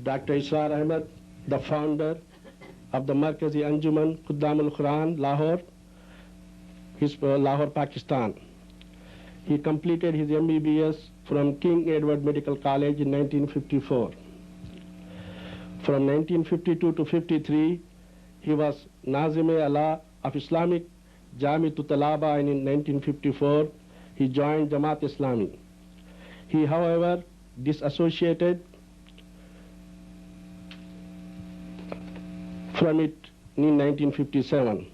Dr. Israr Ahmed, the founder of the Markazi Anjuman Khuddam al-Quran, Lahore, Lahore, Pakistan. He completed his MBBS from King Edward Medical College in 1954. From 1952 to 53, he was Nazim-e-Ala of Islamic Jami'at Talaba, and in 1954, he joined Jamaat Islami. He, however, disassociated from it in 1957.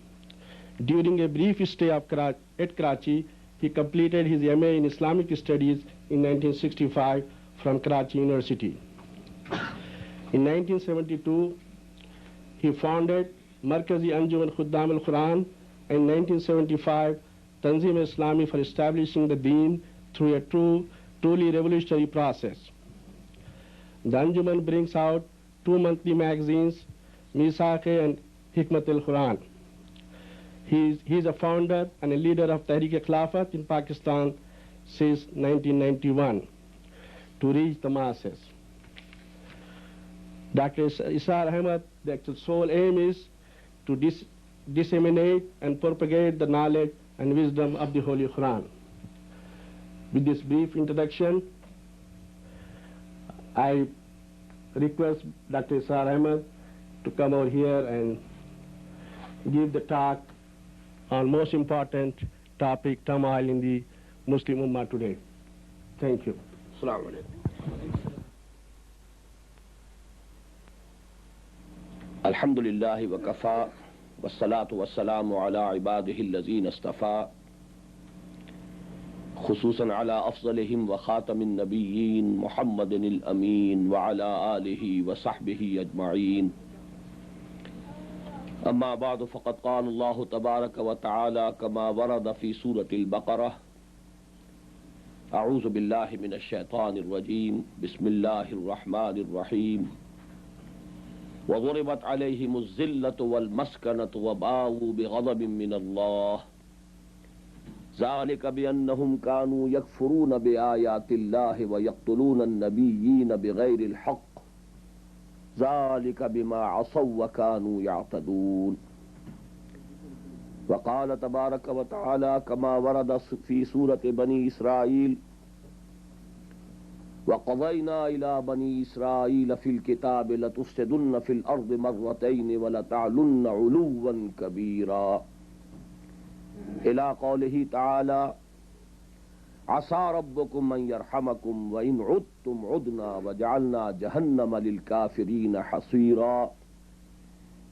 During a brief stay at Karachi, he completed his MA in Islamic Studies in 1965 from Karachi University. In 1972, he founded Markazi Anjuman Khuddam al-Quran, and in 1975, Tanzim-e-Islami, for establishing the Deen through a truly revolutionary process. The Anjuman brings out 2 monthly magazines, Misaq-e and Hikmat al-Quran. He is a founder and a leader of Tehreek-e-Khilafat in Pakistan since 1991 to reach the masses. Dr. Israr Ahmed, the actual sole aim is to disseminate and propagate the knowledge and wisdom of the Holy Quran. With this brief introduction, I request Dr. Israr Ahmed to come over here and give the talk on most important topic, turmoil in the Muslim Ummah today. Thank you. Assalamu alaikum. Alhamdulillah wa kafa, wassalatu wassalamu ala ibadihi allazina istafa, khususan ala afdalihim wa khatamin nabiyyin Muhammadin al-Amin wa ala alihi wa sahbihi ajma'in. أما بعد فقد قال الله تبارك وتعالى كما ورد في سورة البقرة: أعوذ بالله من الشيطان الرجيم بسم الله الرحمن الرحيم وضربت عليهم الذلة والمسكنة وباءوا بغضب من الله ذلك بأنهم كانوا يكفرون بآيات الله ويقتلون النبيين بغير الحق ذلك بما عصوا وكانوا يعتدون. وقال تبارك وتعالى كما ورد في سورة بني إسرائيل: وقضينا إلى بني إسرائيل في الكتاب لتفسدن في الأرض مرتين ولتعلن علوا كبيرا، إلى قوله تعالى: عسى ربكم أن يرحمكم وإن عدتم عدنا وجعلنا جهنم للكافرين حصيرا.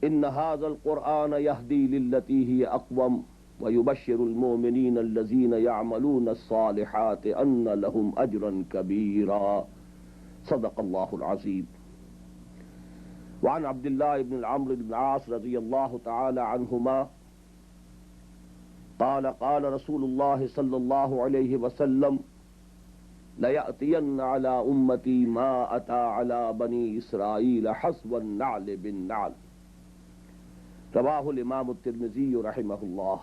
إن هذا القرآن يهدي للتي هي أقوم ويبشر المؤمنين الذين يعملون الصالحات أن لهم أجرا كبيرا. صدق الله العظيم. وعن عبد الله بن عمرو بن العاص رضي الله تعالى عنهما قال قال رسول الله صلى الله عليه وسلم: ليأتين على أمتي ما أتى على بني إسرائيل حسب النعل بالنعل. رواه الإمام الترمذي رحمه الله.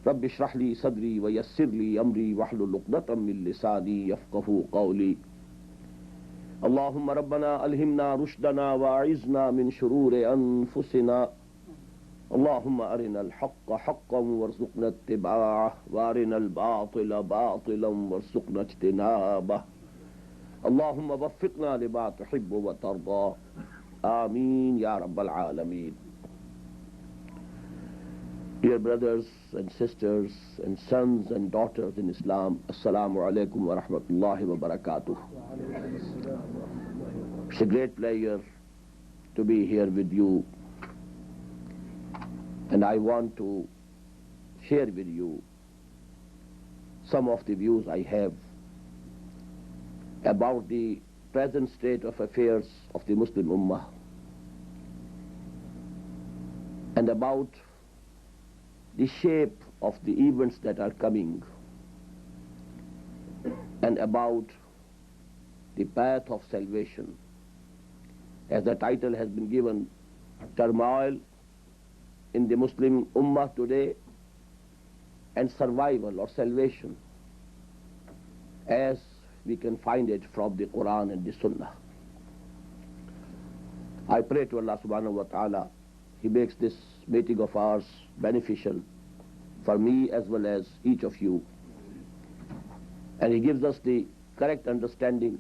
رب اشرح لي صدري ويسر لي أمري واحلل عقدة من لساني يفقهوا قولي. اللهم ربنا ألهمنا رشدنا وأعذنا من شرور أنفسنا. اللهم أرنا الحق حقا وارزقنا اتباعه وأرنا الباطل باطلا وارزقنا اجتنابه. اللهم وفقنا لما تحب وترضى. آمين يا رب العالمين. Dear brothers and sisters and sons and daughters in Islam, Assalamu alaikum wa rahmatullahi wa barakatuh. It's a great pleasure to be here with you, and I want to share with you some of the views I have about the present state of affairs of the Muslim Ummah and about the shape of the events that are coming and about the path of salvation. As the title has been given, Turmoil in the Muslim Ummah today and survival or salvation as we can find it from the Quran and the Sunnah. I pray to Allah subhanahu wa ta'ala, He makes this meeting of ours beneficial for me as well as each of you. And He gives us the correct understanding,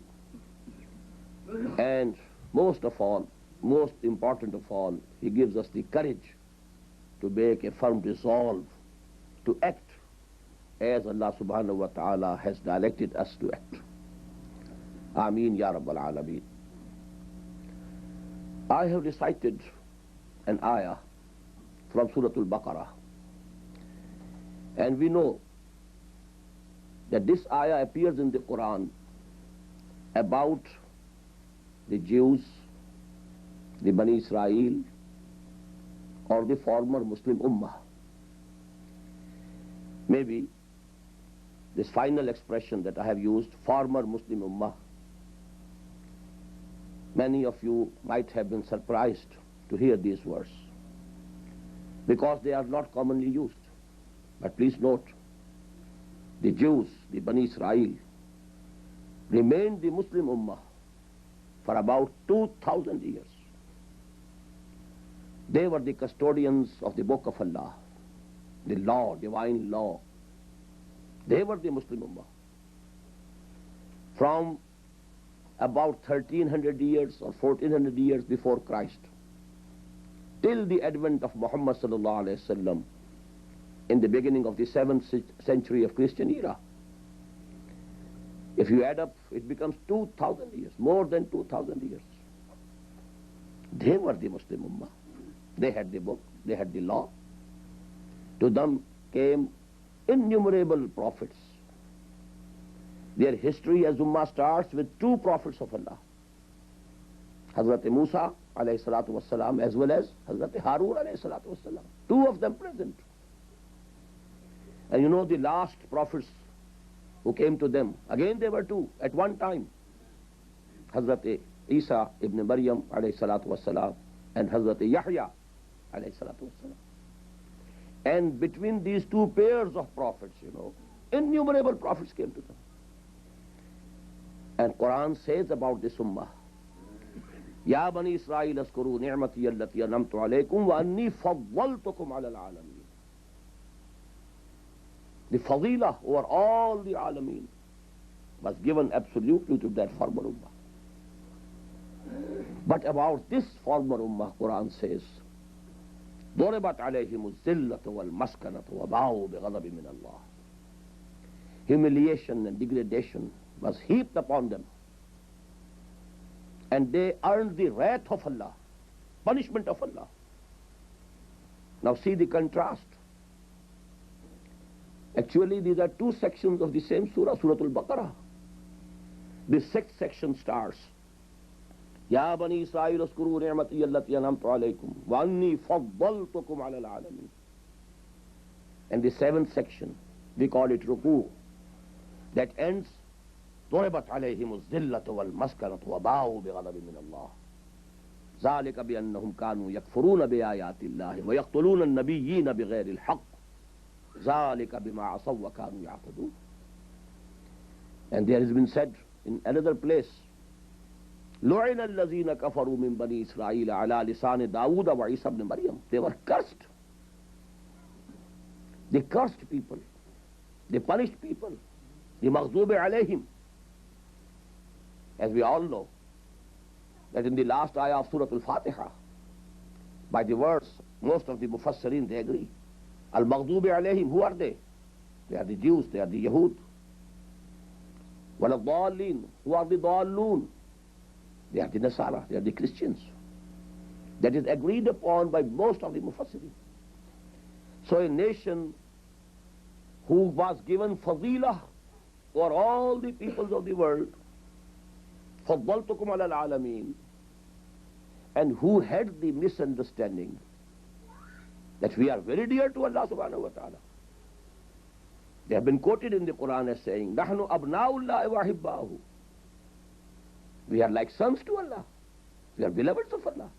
and most of all, most important of all, He gives us the courage to make a firm resolve to act as Allah subhanahu wa ta'ala has directed us to act. Ameen Ya Rabbal Alameen. I have recited an ayah from Surah Al-Baqarah, and we know that this ayah appears in the Quran about the Jews, the Bani Israel, or the former Muslim Ummah. Maybe this final expression that I have used, former Muslim Ummah, many of you might have been surprised to hear these words because they are not commonly used. But please note, the Jews, the Bani Israel, remained the Muslim Ummah for about 2,000 years. They were the custodians of the Book of Allah, the law, divine law. They were the Muslim Ummah. From about 1300 years or 1400 years before Christ till the advent of Muhammad sallallahu alaihi wasallam in the beginning of the 7th century of Christian era. If you add up, it becomes 2,000 years, more than 2,000 years. They were the Muslim Ummah. They had the book, they had the law. To them came innumerable prophets. Their history as Ummah starts with 2 prophets of Allah, Hazrat Musa alayhi salatu wassalam as well as Hazrat Harun alayhi salatu wassalam. 2 of them present. And you know the last prophets who came to them, again they were 2 at one time. Hazrat Isa ibn Maryam alayhi salatu wassalam and Hazrat Yahya alayhi salatu wassalam. And between these 2 pairs of prophets, you know, innumerable prophets came to them. And Quran says about this ummah, Ya Bani Israel askuru ni'mati allati anamtu alaykum wa anni faddaltukum ala al-alamin. The fadila over all the alameen was given absolutely to that former ummah. But about this former ummah, Quran says, ضربت عليهم الذلة والمسكنة وباءوا بغضب من الله. Humiliation and degradation was heaped upon them, and they earned the wrath of Allah, punishment of Allah. Now see the contrast. Actually, these are 2 sections of the same surah, Surah Al-Baqarah. The 6th section starts, Ya Bani Israel askuru ni'mati allati anamtu alaykum wa anni faddaltukum ala al-alamin. And the 7th section, we call it Ruku, that ends, ضربت عليهم الذلة والمسكنة وباءوا بغضب من الله ذلك بأنهم كانوا يكفرون بآيات الله ويقتلون النبيين بغير الحق ذلك بما عصوا وكانوا يعتدون. And there has been said in another place, لعن الذين كفروا من بني إسرائيل على لسان داود وعيسى بن مريم. They were cursed. The cursed people, the punished people, the مغضوب عليهم. As we all know, that in the last ayah of Surah Al-Fatiha, by the words, most of the Mufassirin, they agree. Al-Maghdubi alayhim, who are they? They are the Jews, they are the Yahud. Wal-Dallin, who are the Dallun? They are the Nasara, they are the Christians. That is agreed upon by most of the Mufassirin. So a nation who was given fadilah for all the peoples of the world, فَضَّلْتُكُمْ عَلَى الْعَالَمِينَ, and who had the misunderstanding that we are very dear to Allah subhanahu wa ta'ala. They have been quoted in the Quran as saying, نَحْنُ أَبْنَاءُ اللَّهِ وَأَحِبَّاهُ. We are like sons to Allah. We are beloveds of Allah.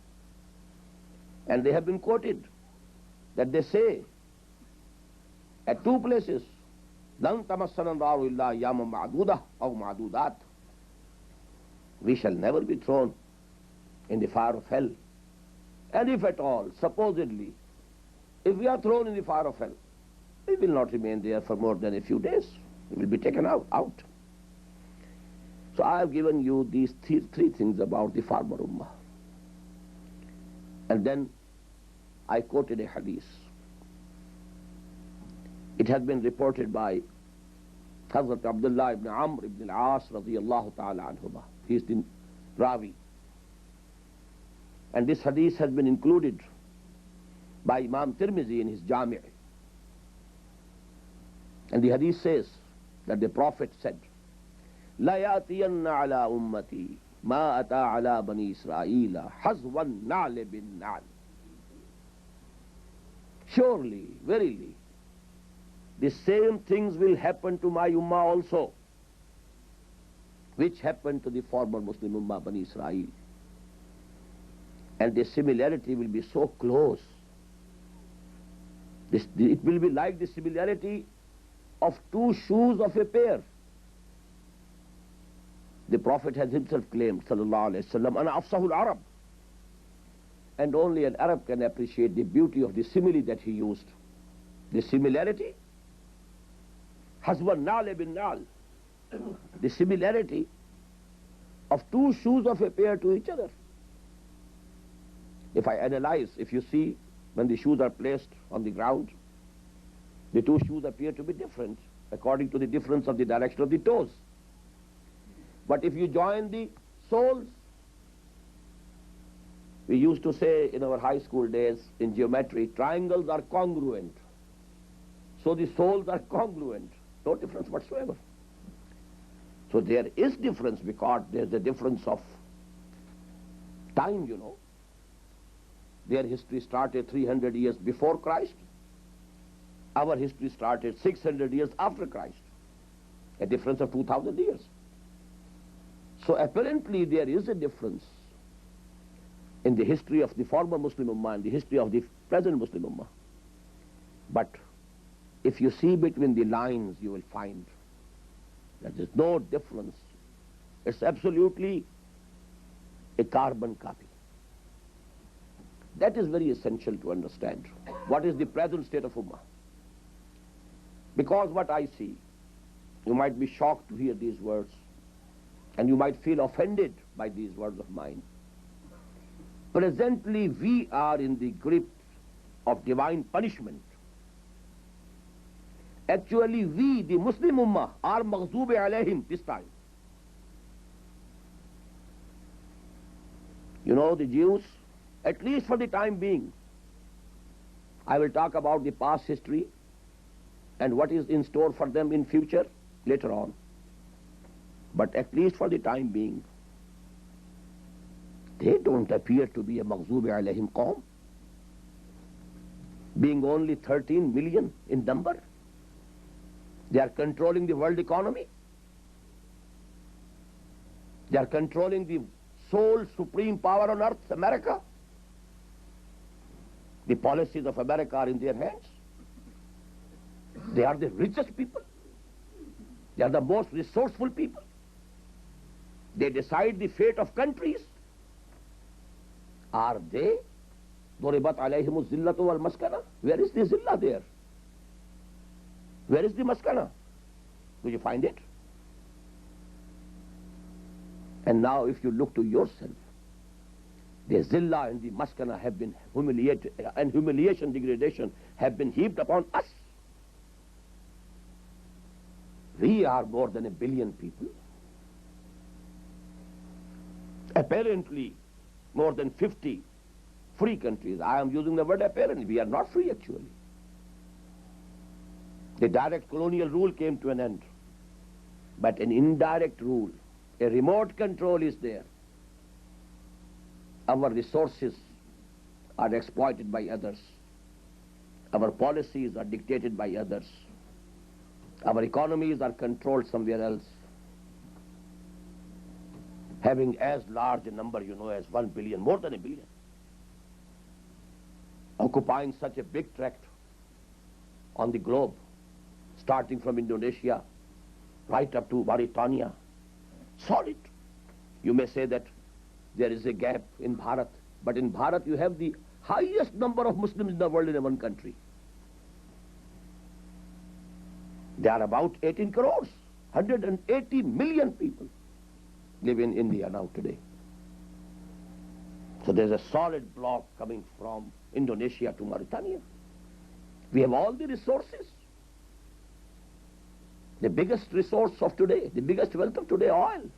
And they have been quoted that they say at 2 places, لَن تَمَسَّنَا النَّارُ إِلَّا أَيَّامًا مَعْدُودَةً أَوْ مَعْدُودَاتٍ. We shall never be thrown in the fire of hell And if at all, supposedly, if we are thrown in the fire of hell, we will not remain there for more than a few days. We will be taken out. So I have given you these three things about the former Ummah. And then I quoted a hadith. It has been reported by Hazrat Abdullah ibn Amr ibn al-As radiyallahu ta'ala anhuma. He is the Ravi. And this hadith has been included by Imam Tirmizi in his Jami'. And the hadith says that the Prophet said, لا يأتين على أمتي ما أتى على بني إسرائيل حزو النعل بالنعل. Surely, verily, the same things will happen to my Ummah also, which happened to the former Muslim Ummah, Bani Israel. And the similarity will be so close. It will be like the similarity of two shoes of a pair. The Prophet has himself claimed, sallallahu alayhi wa sallam, ana afsahul Arab. And only an Arab can appreciate the beauty of the simile that he used. The similarity, haswan na'l bin na'l. The similarity of two shoes of a pair to each other. If I analyze, if you see, when the shoes are placed on the ground, the two shoes appear to be different according to the difference of the direction of the toes. But if you join the soles, we used to say in our high school days in geometry, triangles are congruent. So the soles are congruent. No difference whatsoever. So there is difference because there's a difference of time, you know. Their history started 300 years before Christ. Our history started 600 years after Christ. A difference of 2,000 years. So apparently there is a difference in the history of the former Muslim Ummah and the history of the present Muslim Ummah. But if you see between the lines, you will find that there is no difference. It's absolutely a carbon copy. That is very essential to understand. What is the present state of Ummah? Because what I see, you might be shocked to hear these words, and you might feel offended by these words of mine. Presently, we are in the grip of divine punishment. Actually, we, the Muslim Ummah, are maghzoob alayhim this time. You know, the Jews, at least for the time being, I will talk about the past history and what is in store for them in future later on. But at least for the time being, they don't appear to be a maghzoob alayhim qawm, being only 13 million in number. They are controlling the world economy. They are controlling the sole supreme power on earth, America. The policies of America are in their hands. They are the richest people. They are the most resourceful people. They decide the fate of countries. Are they? ضُرِبَتْ عَلَيْهِمُ الزِّلَّةُ وَالْمَسْكَنَةُ. Where is the zillah there? Where is the maskana? Do you find it? And now if you look to yourself, the zillah and the maskana have been humiliated, and humiliation, degradation have been heaped upon us. We are more than 1 billion people. Apparently, more than 50 free countries. I am using the word apparently. We are not free actually. The direct colonial rule came to an end. But an indirect rule, a remote control is there. Our resources are exploited by others. Our policies are dictated by others. Our economies are controlled somewhere else. Having as large a number, you know, as 1 billion, more than 1 billion. Occupying such a big tract on the globe, starting from Indonesia, right up to Mauritania. Solid. You may say that there is a gap in Bharat, But in Bharat you have the highest number of Muslims in the world in one country. They are about 18 crores. 180 million people live in India now today. So there's a solid block coming from Indonesia to Mauritania. We have all the resources. The biggest resource of today, the biggest wealth of today, oil.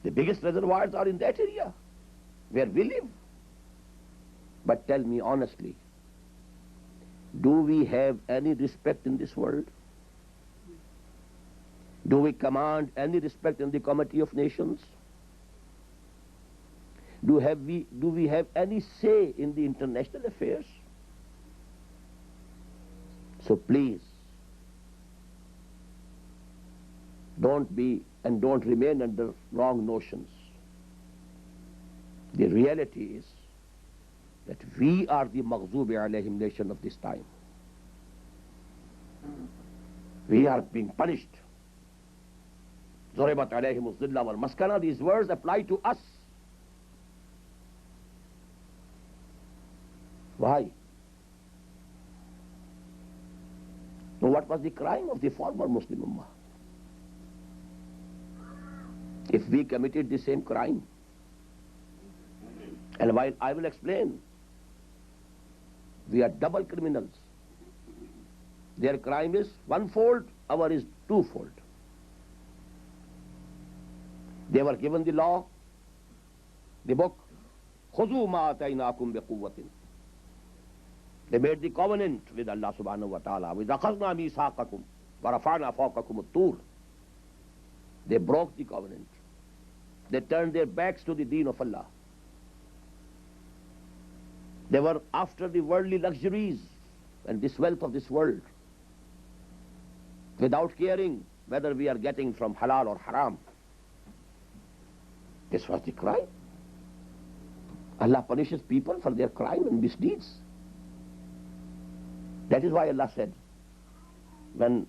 The biggest reservoirs are in that area where we live. But tell me honestly, do we have any respect in this world? Do we command any respect in the Committee of Nations? Do we have any say in the international affairs? So please, don't be and don't remain under wrong notions. The reality is that we are the Maghzubi alayhim nation of this time. We are being punished. Zuribat alayhim az-zilla wal maskana, these words apply to us. Why? Now what was the crime of the former Muslim Ummah? If we committed the same crime, and while I will explain, we are double criminals. Their crime is one-fold, our is two-fold. They were given the law, the book, خُذُوا مَا آتَيْنَاكُمْ بِقُوَّةٍ. They made the covenant with Allah subhanahu wa ta'ala. وَإِذْ أَخَذْنَا مِيثَاقَكُمْ وَرَفَعْنَا فَوْقَكُمُ الطُّورَ. They broke the covenant. They turned their backs to the deen of Allah. They were after the worldly luxuries and this wealth of this world, without caring whether we are getting from halal or haram. This was the crime. Allah punishes people for their crime and misdeeds. That is why Allah said, when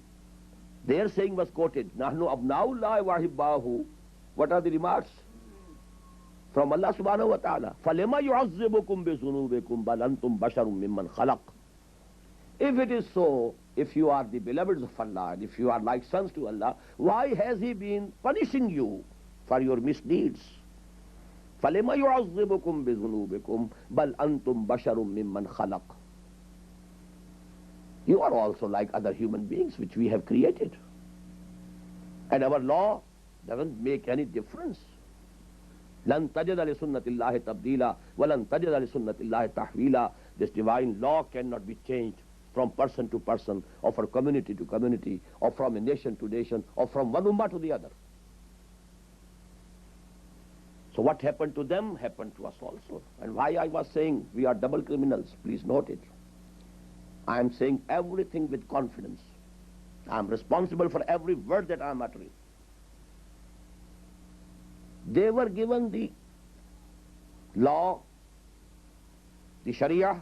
their saying was quoted, Nahnu abnaullahi wa ahibbahu, what are the remarks? From Allah subhanahu wa ta'ala, فَلِمَا يُعَذِّبُكُمْ بِذُنُوبِكُمْ بَلْ أَنْتُمْ بَشَرٌ مِّمَّنْ خَلَقَ. If it is so, if you are the beloveds of Allah, and if you are like sons to Allah, why has He been punishing you for your misdeeds? فَلِمَا يُعَذِّبُكُمْ بِذُنُوبِكُمْ بَلْ أَنْتُمْ بَشَرٌ مِّمَّنْ خَلَقَ. You are also like other human beings which we have created. And our law doesn't make any difference. لَن تَجِدَ لِسُنَّةِ اللَّهِ تَبْدِيلًا وَلَن تَجِدَ لِسُنَّةِ اللَّهِ تَحْوِيلًا. This divine law cannot be changed from person to person, or from community to community, or from a nation to nation, or from one ummah to the other. So what happened to them happened to us also. And why I was saying we are double criminals, please note it. I am saying everything with confidence. I am responsible for every word that I am uttering. They were given the law, the Sharia,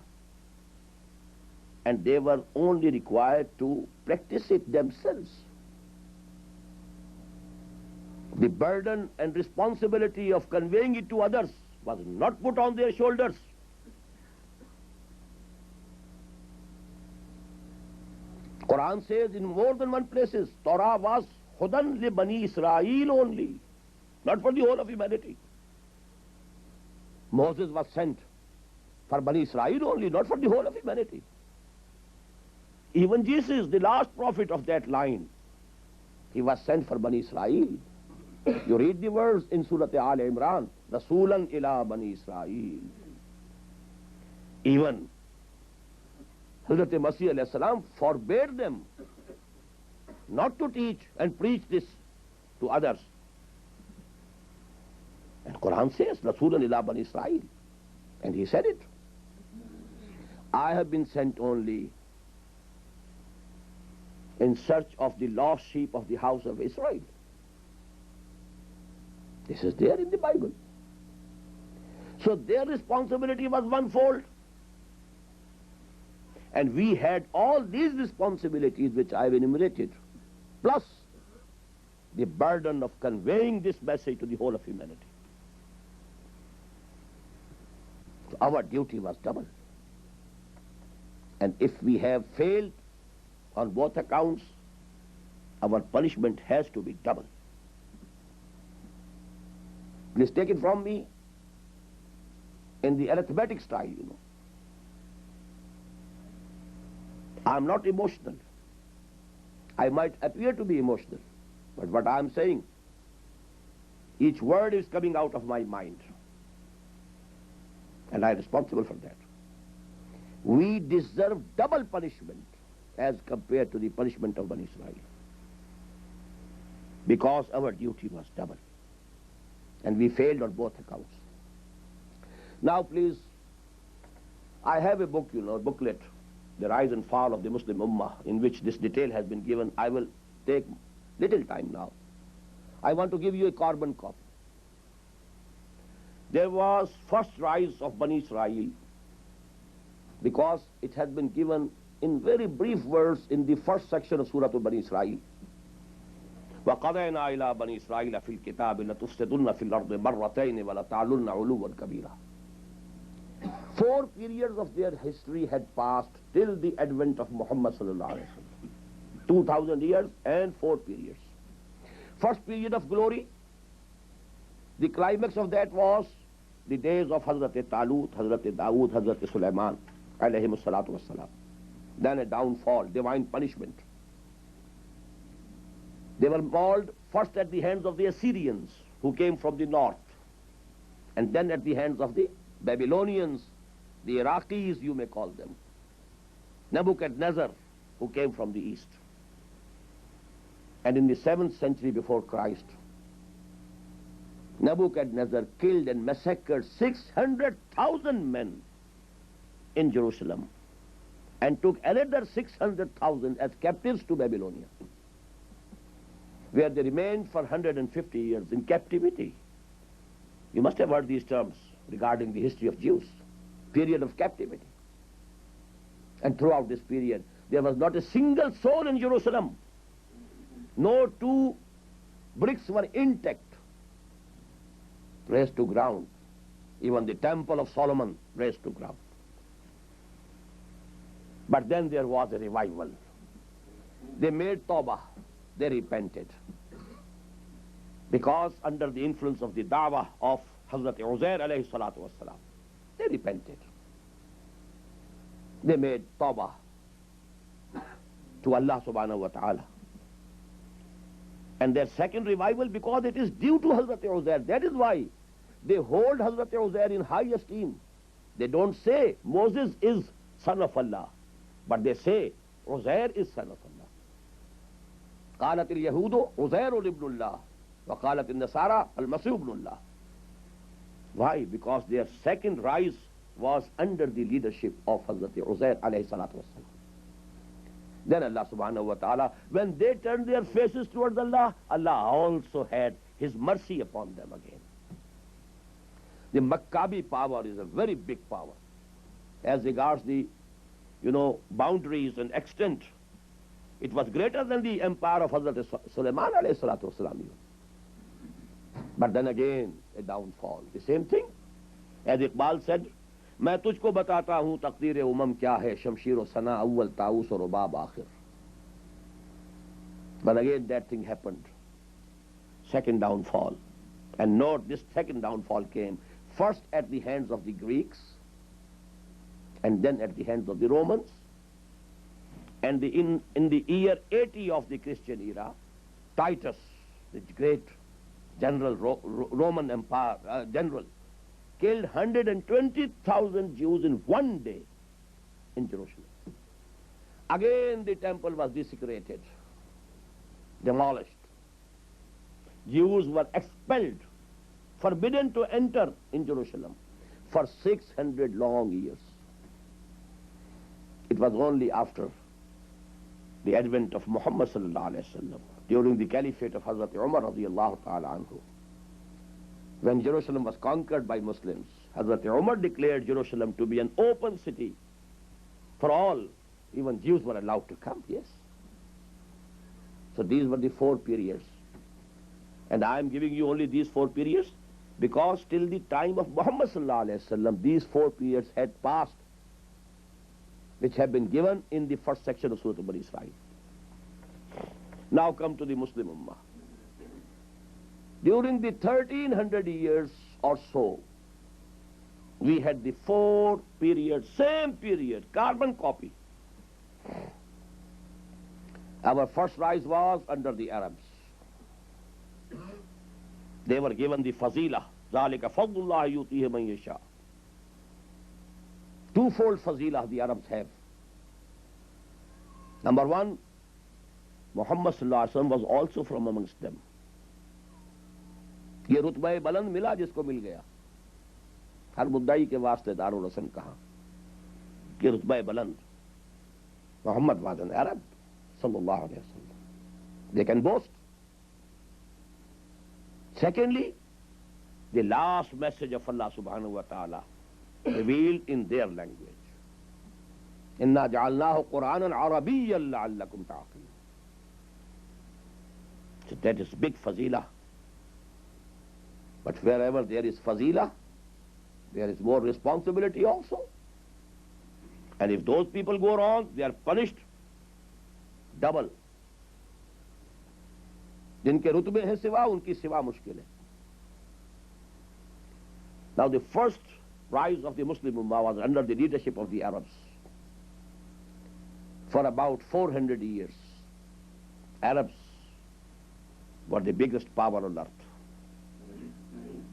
and they were only required to practice it themselves. The burden and responsibility of conveying it to others was not put on their shoulders. Quran says in more than one places, Torah was Hudan li Bani Israel only, not for the whole of humanity. Moses was sent for Bani Israel only, not for the whole of humanity. Even Jesus, the last prophet of that line, he was sent for Bani Israel. You read the words in Surah Al-Imran, Rasulan ila Bani Israel. Even Hazrat Masih alayhi salam forbade them not to teach and preach this to others. And Quran says, Rasulan ila Bani Israel. And he said it. I have been sent only in search of the lost sheep of the house of Israel. This is there in the Bible. So their responsibility was one-fold. And we had all these responsibilities which I have enumerated, plus the burden of conveying this message to the whole of humanity. Our duty was double. And if we have failed on both accounts, our punishment has to be double. Please take it from me in the arithmetic style, you know. I'm not emotional. I might appear to be emotional, but what I'm saying, each word is coming out of my mind, and I'm responsible for that. We deserve double punishment as compared to the punishment of Bani Israel, because our duty was double, and we failed on both accounts. Now please, I have a book, you know, a booklet, The Rise and Fall of the Muslim Ummah, in which this detail has been given. I will take little time now. I want to give you a carbon copy. There was first rise of Bani Israel because it has been given in very brief words in the first section of Surah Bani Israel. وَقَضَيْنَا إِلَىٰ بَنِي إِسْرَائِيلَ فِي الْكِتَابِ لَتُفْسِدُنَّ فِي الْأَرْضِ مَرَّتَيْنِ وَلَتَعْلُنَّ عُلُوًّا كَبِيرًا. 4 periods of their history had passed till the advent of Muhammad sallallahu alaihi wasallam. 2000 years and 4 periods. First period of glory, the climax of that was the days of Hazrat Talut, Hazrat Dawood, Hazrat Sulaiman, alayhim salatu wassalam. Then a downfall, divine punishment. They were mauled first at the hands of the Assyrians, who came from the north, and then at the hands of the Babylonians, the Iraqis, you may call them, Nebuchadnezzar, who came from the east. And in the 7th century before Christ, Nebuchadnezzar killed and massacred 600,000 men in Jerusalem and took another 600,000 as captives to Babylonia, where they remained for 150 years in captivity. You must have heard these terms regarding the history of Jews, period of captivity. And throughout this period, there was not a single soul in Jerusalem. No 2 bricks were intact, razed to ground. Even the temple of Solomon razed to ground. But then there was a revival. They made tawbah, they repented. Because under the influence of the da'wah of Hazrat Uzair alayhi salatu wassalam, they repented. They made tawbah to Allah subhanahu wa ta'ala. And their second revival, because it is due to Hazrat Uzair, that is why they hold Hazrat Uzair in high esteem. They don't say Moses is son of Allah, but they say Uzair is son of Allah. قالت اليهود عزير ابن الله وقالت النصارى المسيح ابن الله. Why? Because their second rise was under the leadership of Hazrat Uzair alayhi salatu wassalam. Then Allah subhanahu wa ta'ala, when they turned their faces towards Allah, Allah also had His mercy upon them again. The Maccabi power is a very big power. As regards the, boundaries and extent, it was greater than the empire of Hazrat Sulaiman alayhi salatu wasalam. But then again, a downfall. The same thing. As Iqbal said, मैं तुझको बताता हूँ तकदीर उमम क्या है शमशीर व सना अव्वल ताऊस और रुबाब आखिर. But again that thing happened. Second downfall. And note, this second downfall came first at the hands of the Greeks, and then at the hands of the Romans. And in the year 80 of the Christian era, Titus, the great general, Roman Empire general, killed 120,000 Jews in one day in Jerusalem. Again the temple was desecrated, demolished. Jews were expelled, forbidden to enter in Jerusalem for 600 long years. It was only after the advent of Muhammad sallallahu alaihi wasallam, during the caliphate of Hazrat Umar radiyallahu ta'ala anhu, when Jerusalem was conquered by Muslims, Hazrat Umar declared Jerusalem to be an open city for all. Even Jews were allowed to come, yes. So these were the 4 periods. And I am giving you only these 4 periods Because till the time of Muhammad sallallahu alaihi wasallam, these 4 periods had passed, which have been given in the first section of Surah Al-Israel. Now come to the Muslim Ummah. During the 1300 years or so, we had the 4 periods, same period, carbon copy. Our first rise was under the Arabs. They were given the fazila, ذَلِكَ فَضْلُ اللَّهِ يُؤْتِيهِ مَنْ يَشَاءُ. Twofold fazila the Arabs have. Number one, Muhammad sallallahu alaihi wasallam was also from amongst them. ये रुतबा बुलंद मिला जिसको मिल गया. हर मुद्दाई के वास्ते दारुल हसन कहा कि रुतबा बुलंद. Muhammad was an Arab sallallahu alaihi wasallam. They can boast. Secondly, the last message of Allah subhanahu wa ta'ala revealed in their language. إِنَّا جَعَلْنَاهُ قُرْآنًا عَرَبِيًّا لَعَلَّكُمْ تَعْقِلُونَ. So that is big fazila. But wherever there is fazila, there is more responsibility also. And if those people go wrong, they are punished double. जिनके रुतबे हैं सिवा, उनकी सिवा मुश्किल है. Now the first rise of the Muslim Ummah was under the leadership of the Arabs. For about 400 years, Arabs were the biggest power on earth.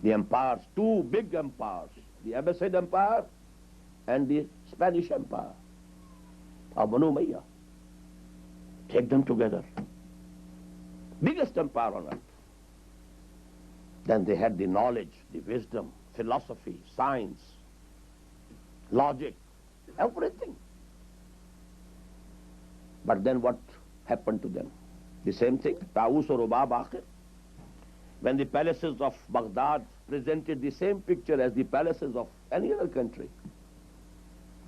The empires, 2 big empires, the Abbasid Empire and the Spanish Empire of Banu Umayyah. Take them together. Biggest empire on earth. Then they had the knowledge, the wisdom, philosophy, science, logic, everything. But then what happened to them? The same thing, Taus or Rubab Akhir. When the palaces of Baghdad presented the same picture as the palaces of any other country,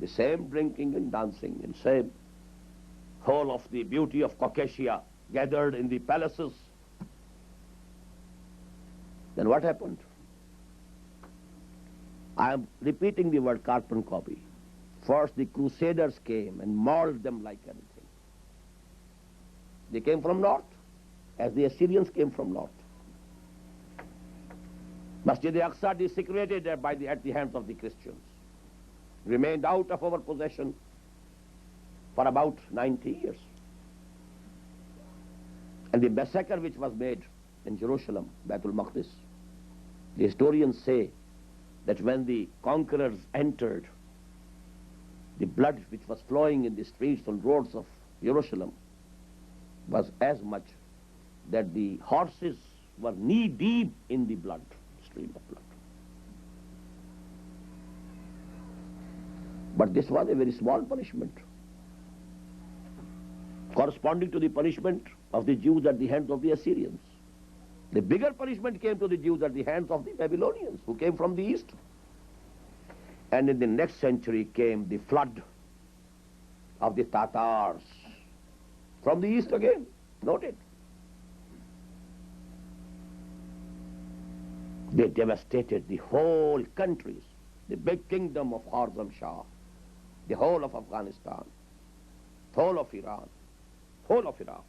the same drinking and dancing, and same whole of the beauty of Caucasia gathered in the palaces, then what happened? I am repeating the word carbon copy. First the Crusaders came and mauled them like anything. They came from north, as the Assyrians came from north. Masjid al-Aqsa desecrated at the hands of the Christians. Remained out of our possession for about 90 years. And the massacre which was made in Jerusalem, Baitul Maqdis, the historians say that when the conquerors entered, the blood which was flowing in the streets and roads of Jerusalem was as much that the horses were knee-deep in the blood, stream of blood. But this was a very small punishment, corresponding to the punishment of the Jews at the hands of the Assyrians. The bigger punishment came to the Jews at the hands of the Babylonians, who came from the east. And in the next century came the flood of the Tatars, from the east again. Note it. They devastated the whole countries, the big kingdom of Khwarizm Shah, the whole of Afghanistan, whole of Iran, whole of Iraq.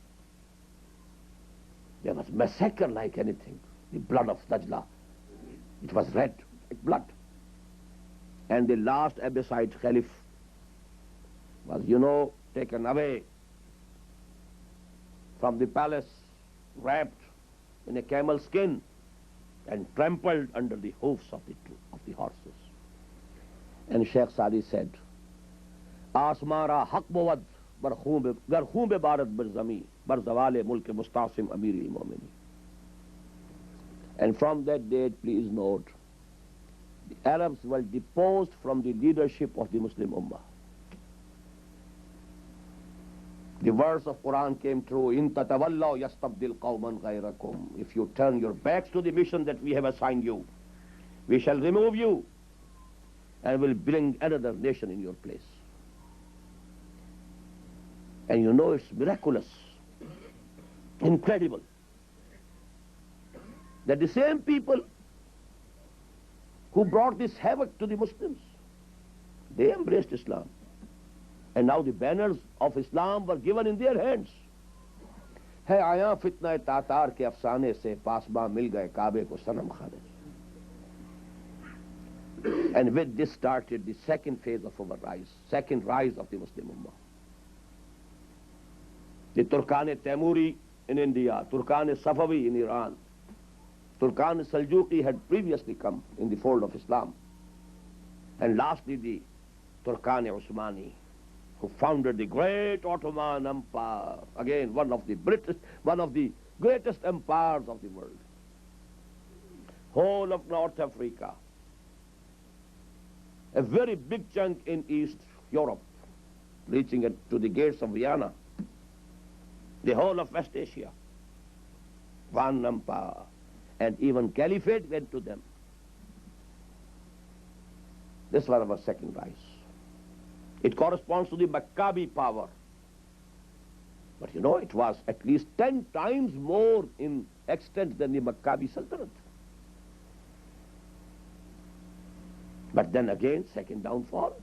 There was massacre like anything. The blood of Dajla, it was red like blood. And the last Abbasid Caliph was, taken away from the palace, wrapped in a camel skin and trampled under the hoofs of the horses. And Sheikh Sadi said, Asmara haq bod gar khoon be barat bar zami bar zawale mulk mustasim amir al-mu'minin. And from that date, please note, the Arabs were deposed from the leadership of the Muslim Ummah. The verse of Quran came true, In tatawallaw yastabdil qawman ghayrakum. If you turn your backs to the mission that we have assigned you, we shall remove you and will bring another nation in your place. And it's miraculous, incredible, that the same people who brought this havoc to the Muslims. They embraced Islam. And now the banners of Islam were given in their hands. है आया फितना Tatar के अफसाने से पासबा मिल गए काबे को सनम खाने. And with this started the second phase of our rise, second rise of the Muslim Ummah. The Turkan-e-Taimuri in India, Turkan-e-Safavi in Iran, Turkan-e-Saljuqi had previously come in the fold of Islam. And lastly the Turkan-e-Usmani, who founded the great Ottoman Empire, again one of the greatest empires of the world. Whole of North Africa, a very big chunk in East Europe, reaching to the gates of Vienna, the whole of West Asia, one empire, and even caliphate went to them. This was our second rise. It corresponds to the Maccabi power. But you know, it was at least 10 times more in extent than the Maccabi Sultanate. But then again, second downfall.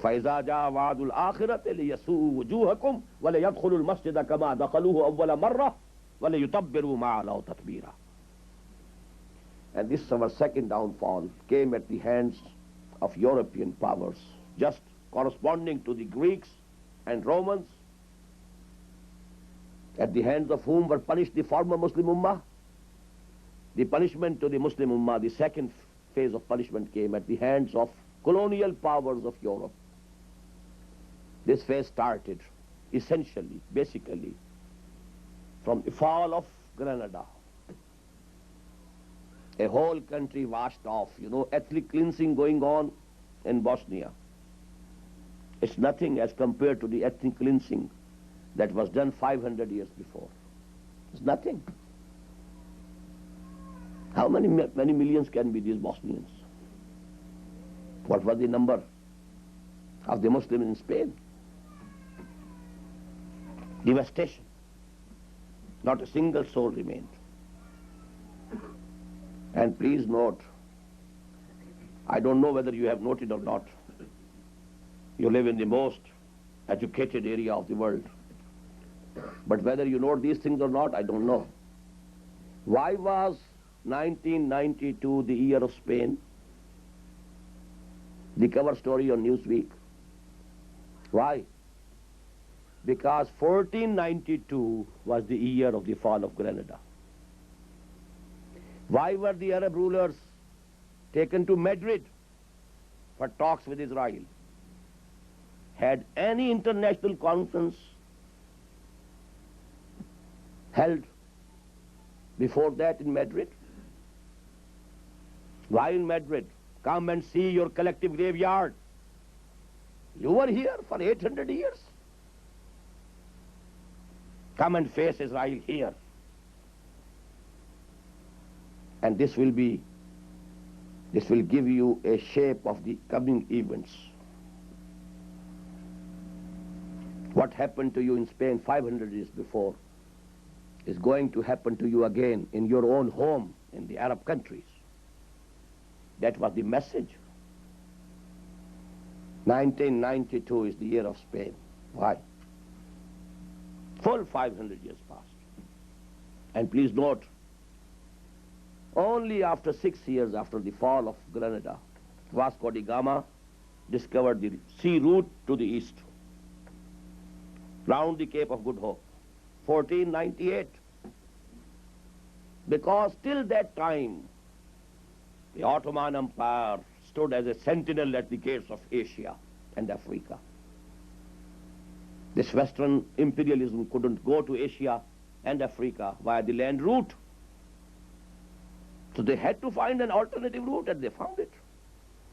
فَإِذَا جَاءَ وَعْدُ الْآخِرَةِ لِيَسُوءُوا وُجُوهَكُمْ وَلَيَدْخُلُوا الْمَسْجِدَ كَمَا دَخَلُوهُ أَوَّلَ مَرَّةٍ وَلَيُتَبِّرُوا مَا عَلَوْا تَتْبِيرًا. And this, our second downfall, came at the hands of European powers, just corresponding to the Greeks and Romans, at the hands of whom were punished the former Muslim Ummah. The punishment to the Muslim Ummah, the second phase of punishment, came at the hands of colonial powers of Europe. This phase started essentially, basically, from the fall of Grenada. A whole country washed off, you know, ethnic cleansing going on in Bosnia. It's nothing as compared to the ethnic cleansing that was done 500 years before. It's nothing. How many millions can be these Bosnians? What was the number of the Muslims in Spain? Devastation. Not a single soul remained. And please note, I don't know whether you have noted or not, you live in the most educated area of the world. But whether you know these things or not, I don't know. Why was 1992 the year of Spain? The cover story on Newsweek. Why? Because 1492 was the year of the fall of Grenada. Why were the Arab rulers taken to Madrid for talks with Israel? Had any international conference held before that in Madrid? Why in Madrid? Come and see your collective graveyard. You were here for 800 years. Come and face Israel here. And this will give you a shape of the coming events. What happened to you in Spain 500 years before is going to happen to you again in your own home in the Arab countries. That was the message. 1992 is the year of Spain. Why? Full 500 years passed. And please note, only after 6 years after the fall of Grenada, Vasco da Gama discovered the sea route to the east, round the Cape of Good Hope, 1498. Because till that time, the Ottoman Empire stood as a sentinel at the gates of Asia and Africa. This Western imperialism couldn't go to Asia and Africa via the land route. So they had to find an alternative route, and they found it.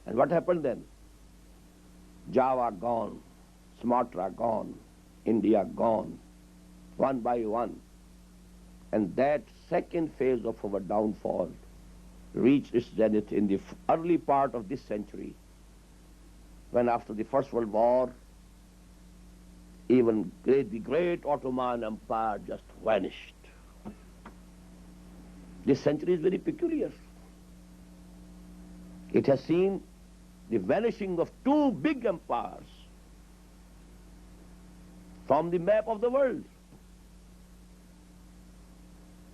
And what happened then? Java gone, Sumatra gone, India gone, one by one. And that second phase of our downfall reached its zenith in the early part of this century, when after the First World War, even the great Ottoman Empire just vanished. This century is very peculiar. It has seen the vanishing of two big empires from the map of the world.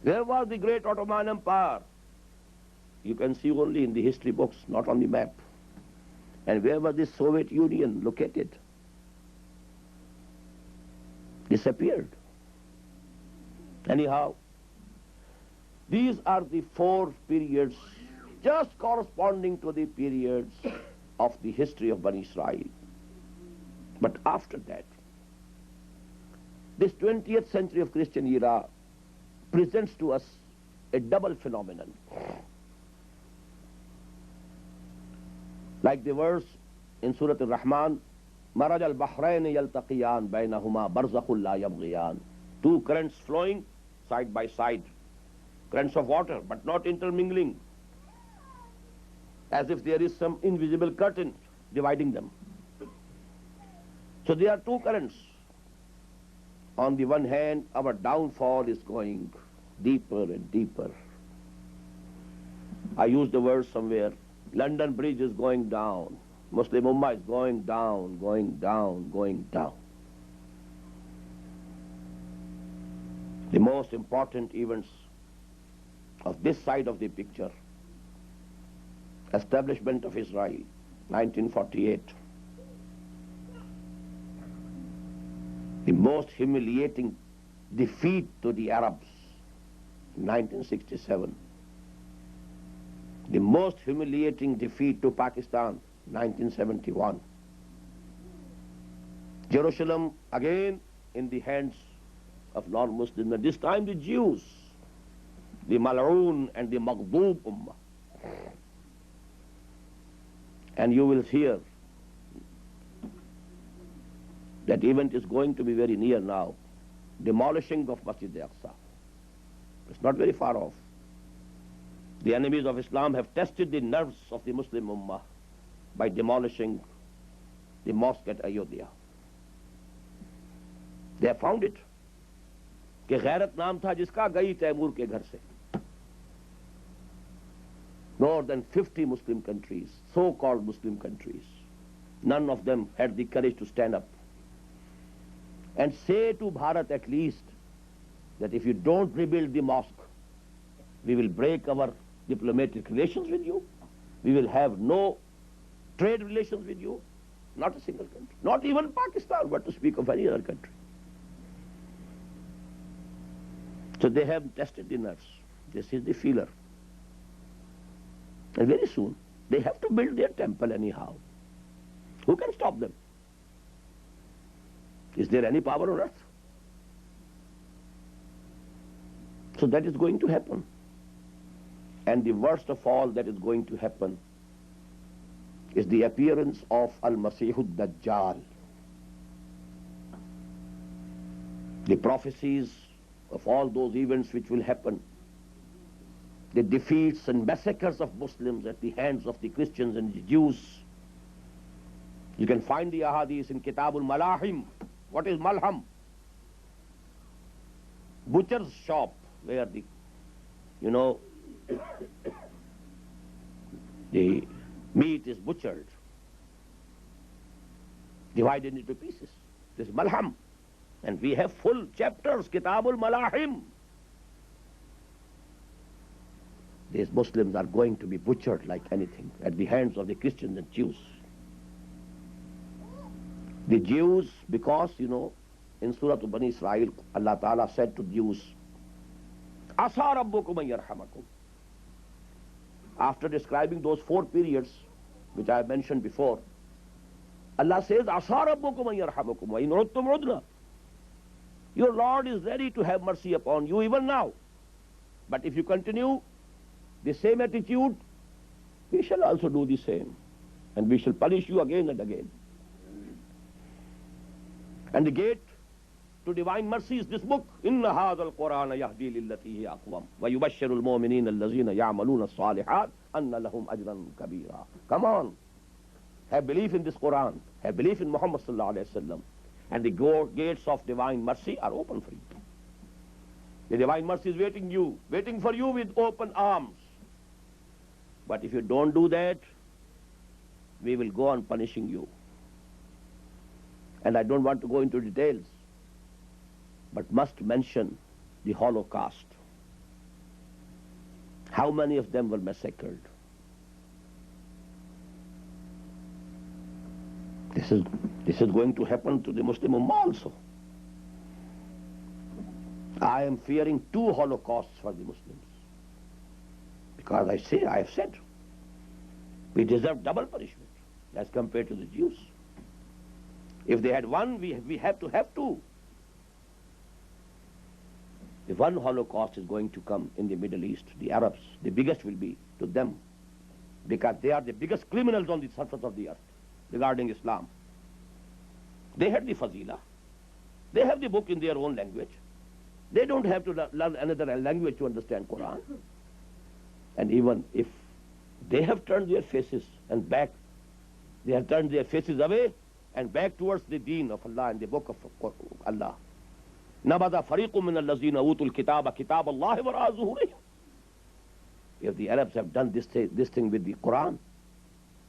Where was the great Ottoman Empire? You can see only in the history books, not on the map. And where was the Soviet Union located? Disappeared. Anyhow, these are the four periods just corresponding to the periods of the history of Bani Israel. But after that, this 20th century of Christian era presents to us a double phenomenon. Like the verse in Surah Al-Rahman, Maraj al-Bahrain yaltaqiyan bainahuma barzakhul la yabghiyan. Two currents flowing side by side, currents of water, but not intermingling, as if there is some invisible curtain dividing them. So there are two currents. On the one hand, our downfall is going deeper and deeper. I used the word somewhere, London Bridge is going down. Muslim Ummah is going down, going down, going down. The most important events of this side of the picture, establishment of Israel, 1948. The most humiliating defeat to the Arabs, 1967. The most humiliating defeat to Pakistan, 1971. Jerusalem again in the hands of non-Muslims, and this time the Jews, the Mal'oon and the Maghdoob Ummah. And you will hear that event is going to be very near now, demolishing of Masjid al-Aqsa. It's not very far off. The enemies of Islam have tested the nerves of the Muslim Ummah by demolishing the mosque at Ayodhya. They have found it. कि गैरत नाम था जिसका गई तैमूर के घर से. More than 50 Muslim countries, so-called Muslim countries, none of them had the courage to stand up and say to Bharat at least that if you don't rebuild the mosque, we will break our diplomatic relations with you, we will have no trade relations with you. Not a single country, not even Pakistan, but to speak of any other country. So they have tested the nerves. This is the feeler. And very soon, they have to build their temple anyhow. Who can stop them? Is there any power on earth? So that is going to happen. And the worst of all that is going to happen is the appearance of Al-Masihud Dajjal. The prophecies of all those events which will happen, the defeats and massacres of Muslims at the hands of the Christians and the Jews. You can find the ahadith in Kitabul Malahim. What is Malham? Butcher's shop, where the, the meat is butchered, divided into pieces. This is Malham. And we have full chapters, Kitabul Malahim. These Muslims are going to be butchered like anything at the hands of the Christians and Jews. The Jews, because, in Surah Bani Israel, Allah Ta'ala said to Jews, Asa Rabbukum an yarhamakum. After describing those four periods, which I have mentioned before, Allah says, Asa Rabbukum an yarhamakum wa in udtum udna. Your Lord is ready to have mercy upon you even now. But if you continue the same attitude, we shall also do the same. And we shall punish you again and again. And the gate to divine mercy is this book. Inna hadha al-Qur'ana yahdi lillati hi aqwam wa yubashshiru al-mu'minina allazina ya'maluna as-salihat anna lahum ajran kabira. Come on. Have belief in this Qur'an. Have belief in Muhammad sallallahu alayhi wa sallam. And the gates of divine mercy are open for you. The divine mercy is waiting for you with open arms. But if you don't do that, we will go on punishing you. And I don't want to go into details, but must mention the Holocaust. How many of them were massacred? This is going to happen to the Muslim Ummah also. I am fearing 2 Holocausts for the Muslims. Because I have said, we deserve double punishment as compared to the Jews. If they had one, we have to have 2. If one Holocaust is going to come in the Middle East, the Arabs, the biggest will be to them, because they are the biggest criminals on the surface of the earth regarding Islam. They had the Fazila. They have the book in their own language. They don't have to learn another language to understand Quran. And even if they have turned their faces and back, they have turned their faces away and back towards the deen of Allah and the book of Allah. نَبَذَ فَرِيقٌ مِّنَ الَّذِينَ أُوتُوا الْكِتَابَ كِتَابَ اللَّهِ وَرَاءَ ظُهُورِهِمْ. If the Arabs have done this thing with the Quran,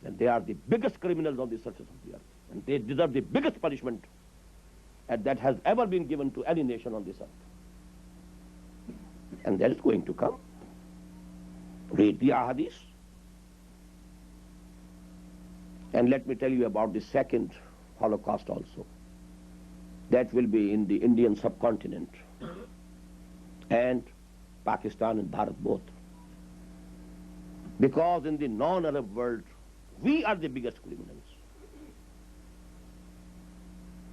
then they are the biggest criminals on the surface of the earth. And they deserve the biggest punishment that has ever been given to any nation on this earth. And that is going to come. Read the ahadith. And let me tell you about the second Holocaust also. That will be in the Indian subcontinent and Pakistan and Bharat both. Because in the non-Arab world, we are the biggest criminals.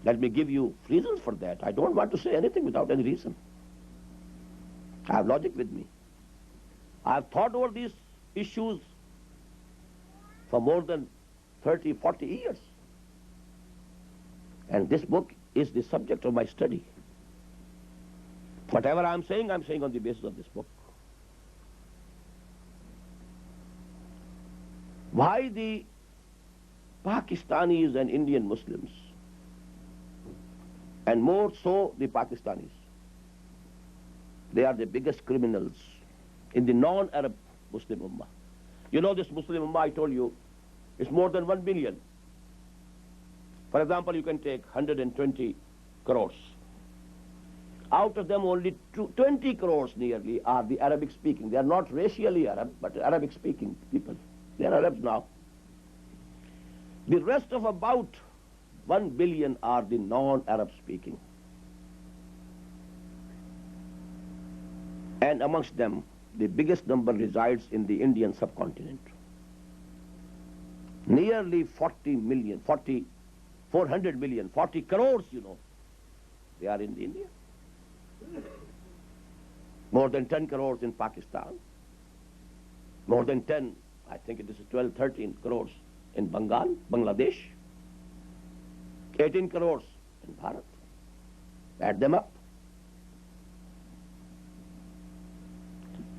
Let me give you reasons for that. I don't want to say anything without any reason. I have logic with me. I have thought over these issues for more than 30, 40 years. And this book is the subject of my study. Whatever I'm saying on the basis of this book. Why the Pakistanis and Indian Muslims, and more so the Pakistanis, they are the biggest criminals in the non-Arab Muslim Ummah. You know, this Muslim Ummah, I told you, is more than 1 billion. For example, you can take 120 crores. Out of them, only 20 crores nearly are the Arabic speaking. They are not racially Arab, but Arabic speaking people. They are Arabs now. The rest of about 1 billion are the non-Arab speaking. And amongst them, the biggest number resides in the Indian subcontinent. Nearly 400 million, 40 crores, you know, they are in India. More than 10 crores in Pakistan. More than 10, I think it is 12, 13 crores in Bangladesh. 18 crores in Bharat. Add them up.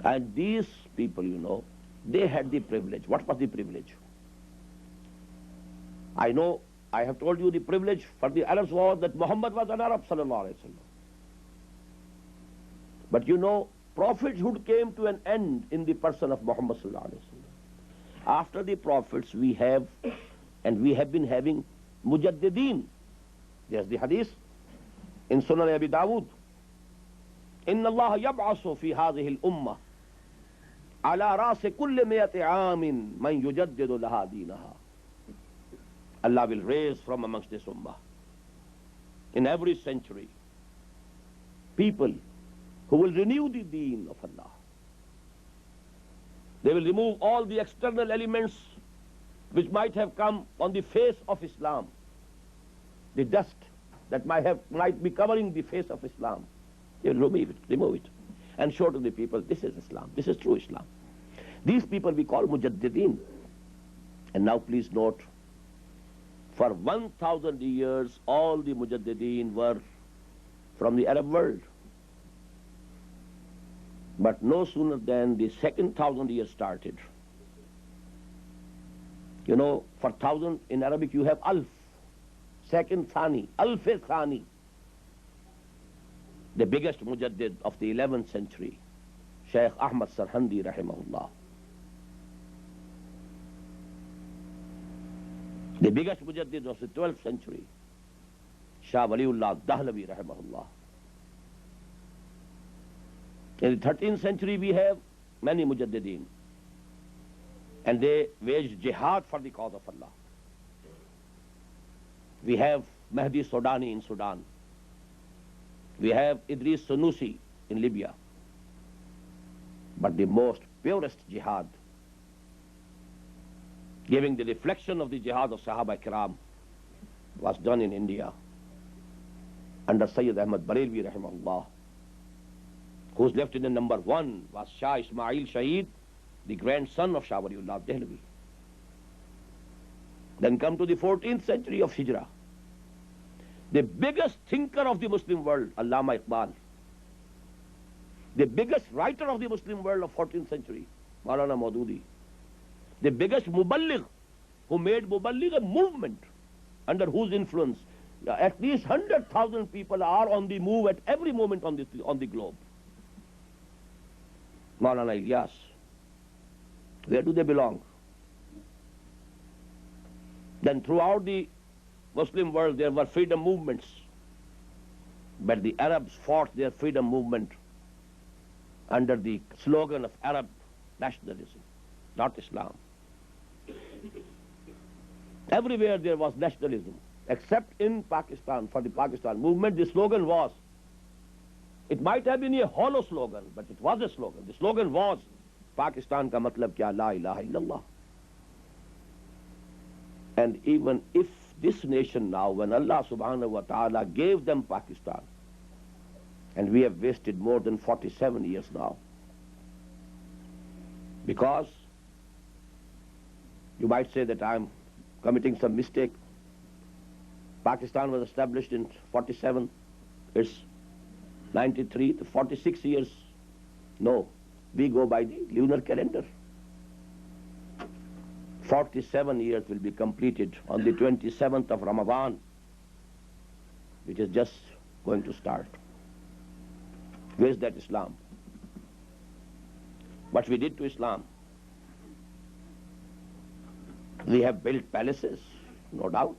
And these people, you know, they had the privilege. What was the privilege? I know, I have told you the privilege for the Arabs was that Muhammad was an Arab, sallallahu alaihi wasallam. But you know, prophethood came to an end in the person of Muhammad sallallahu alaihi wasallam. After the prophets, we have been having mujaddideen. There's the hadith in Sunan Abi Dawud. Inna Allah yab'asu fi hadhihi al-ummah ala ra'si kulli mi'ati 'amin man yujaddidu laha deenaha. Allah will raise from amongst this ummah in every century people who will renew the deen of Allah. They will remove all the external elements which might have come on the face of Islam, the dust that might be covering the face of Islam. They will remove it, and show to the people, this is Islam, this is true Islam. These people we call mujaddideen. And now please note, for 1,000 years, all the mujaddideen were from the Arab world. But no sooner than the second 1,000 years started. You know, for 1,000 in Arabic you have alf, second thani, alf-e thani. The biggest mujaddid of the 11th century, Shaykh Ahmad Sarhandi rahimahullah. The biggest mujaddid of the 12th century, Shah Waliullah Dahlavi rahimahullah. In the 13th century we have many mujaddideen, and they waged jihad for the cause of Allah. We have Mahdi Sudani in Sudan. We have Idris Sanusi in Libya. But the most purest jihad, giving the reflection of the jihad of Sahaba Kiram, was done in India under Sayyid Ahmed-R.A rahimahullah, whose lieutenant number 1 was Shah Ismail Shaheed, the grandson of Shah Waliullah Dehlavi. Then come to the 14th century of Hijrah. The biggest thinker of the Muslim world, Allama Iqbal. The biggest writer of the Muslim world of 14th century, Maulana Maududi. The biggest muballigh, who made muballigh a movement under whose influence at least 100,000 people are on the move at every moment on the globe. Maulana Ilyas. Where do they belong? Then throughout the Muslim world there were freedom movements, but the Arabs fought their freedom movement under the slogan of Arab nationalism, not Islam. Everywhere there was nationalism, except in Pakistan. For the Pakistan movement, the slogan was, it might have been a hollow slogan, but it was a slogan. The slogan was, Pakistan ka matlab kya, la ilaha illallah. And even if this nation now, when Allah subhanahu wa ta'ala gave them Pakistan, and we have wasted more than 47 years now, because you might say that I'm committing some mistake. Pakistan was established in 47, it's 93 to 46 years. No, we go by the lunar calendar. 47 years will be completed on the 27th of Ramadan, which is just going to start. Where is that Islam? What we did to Islam? We have built palaces, no doubt.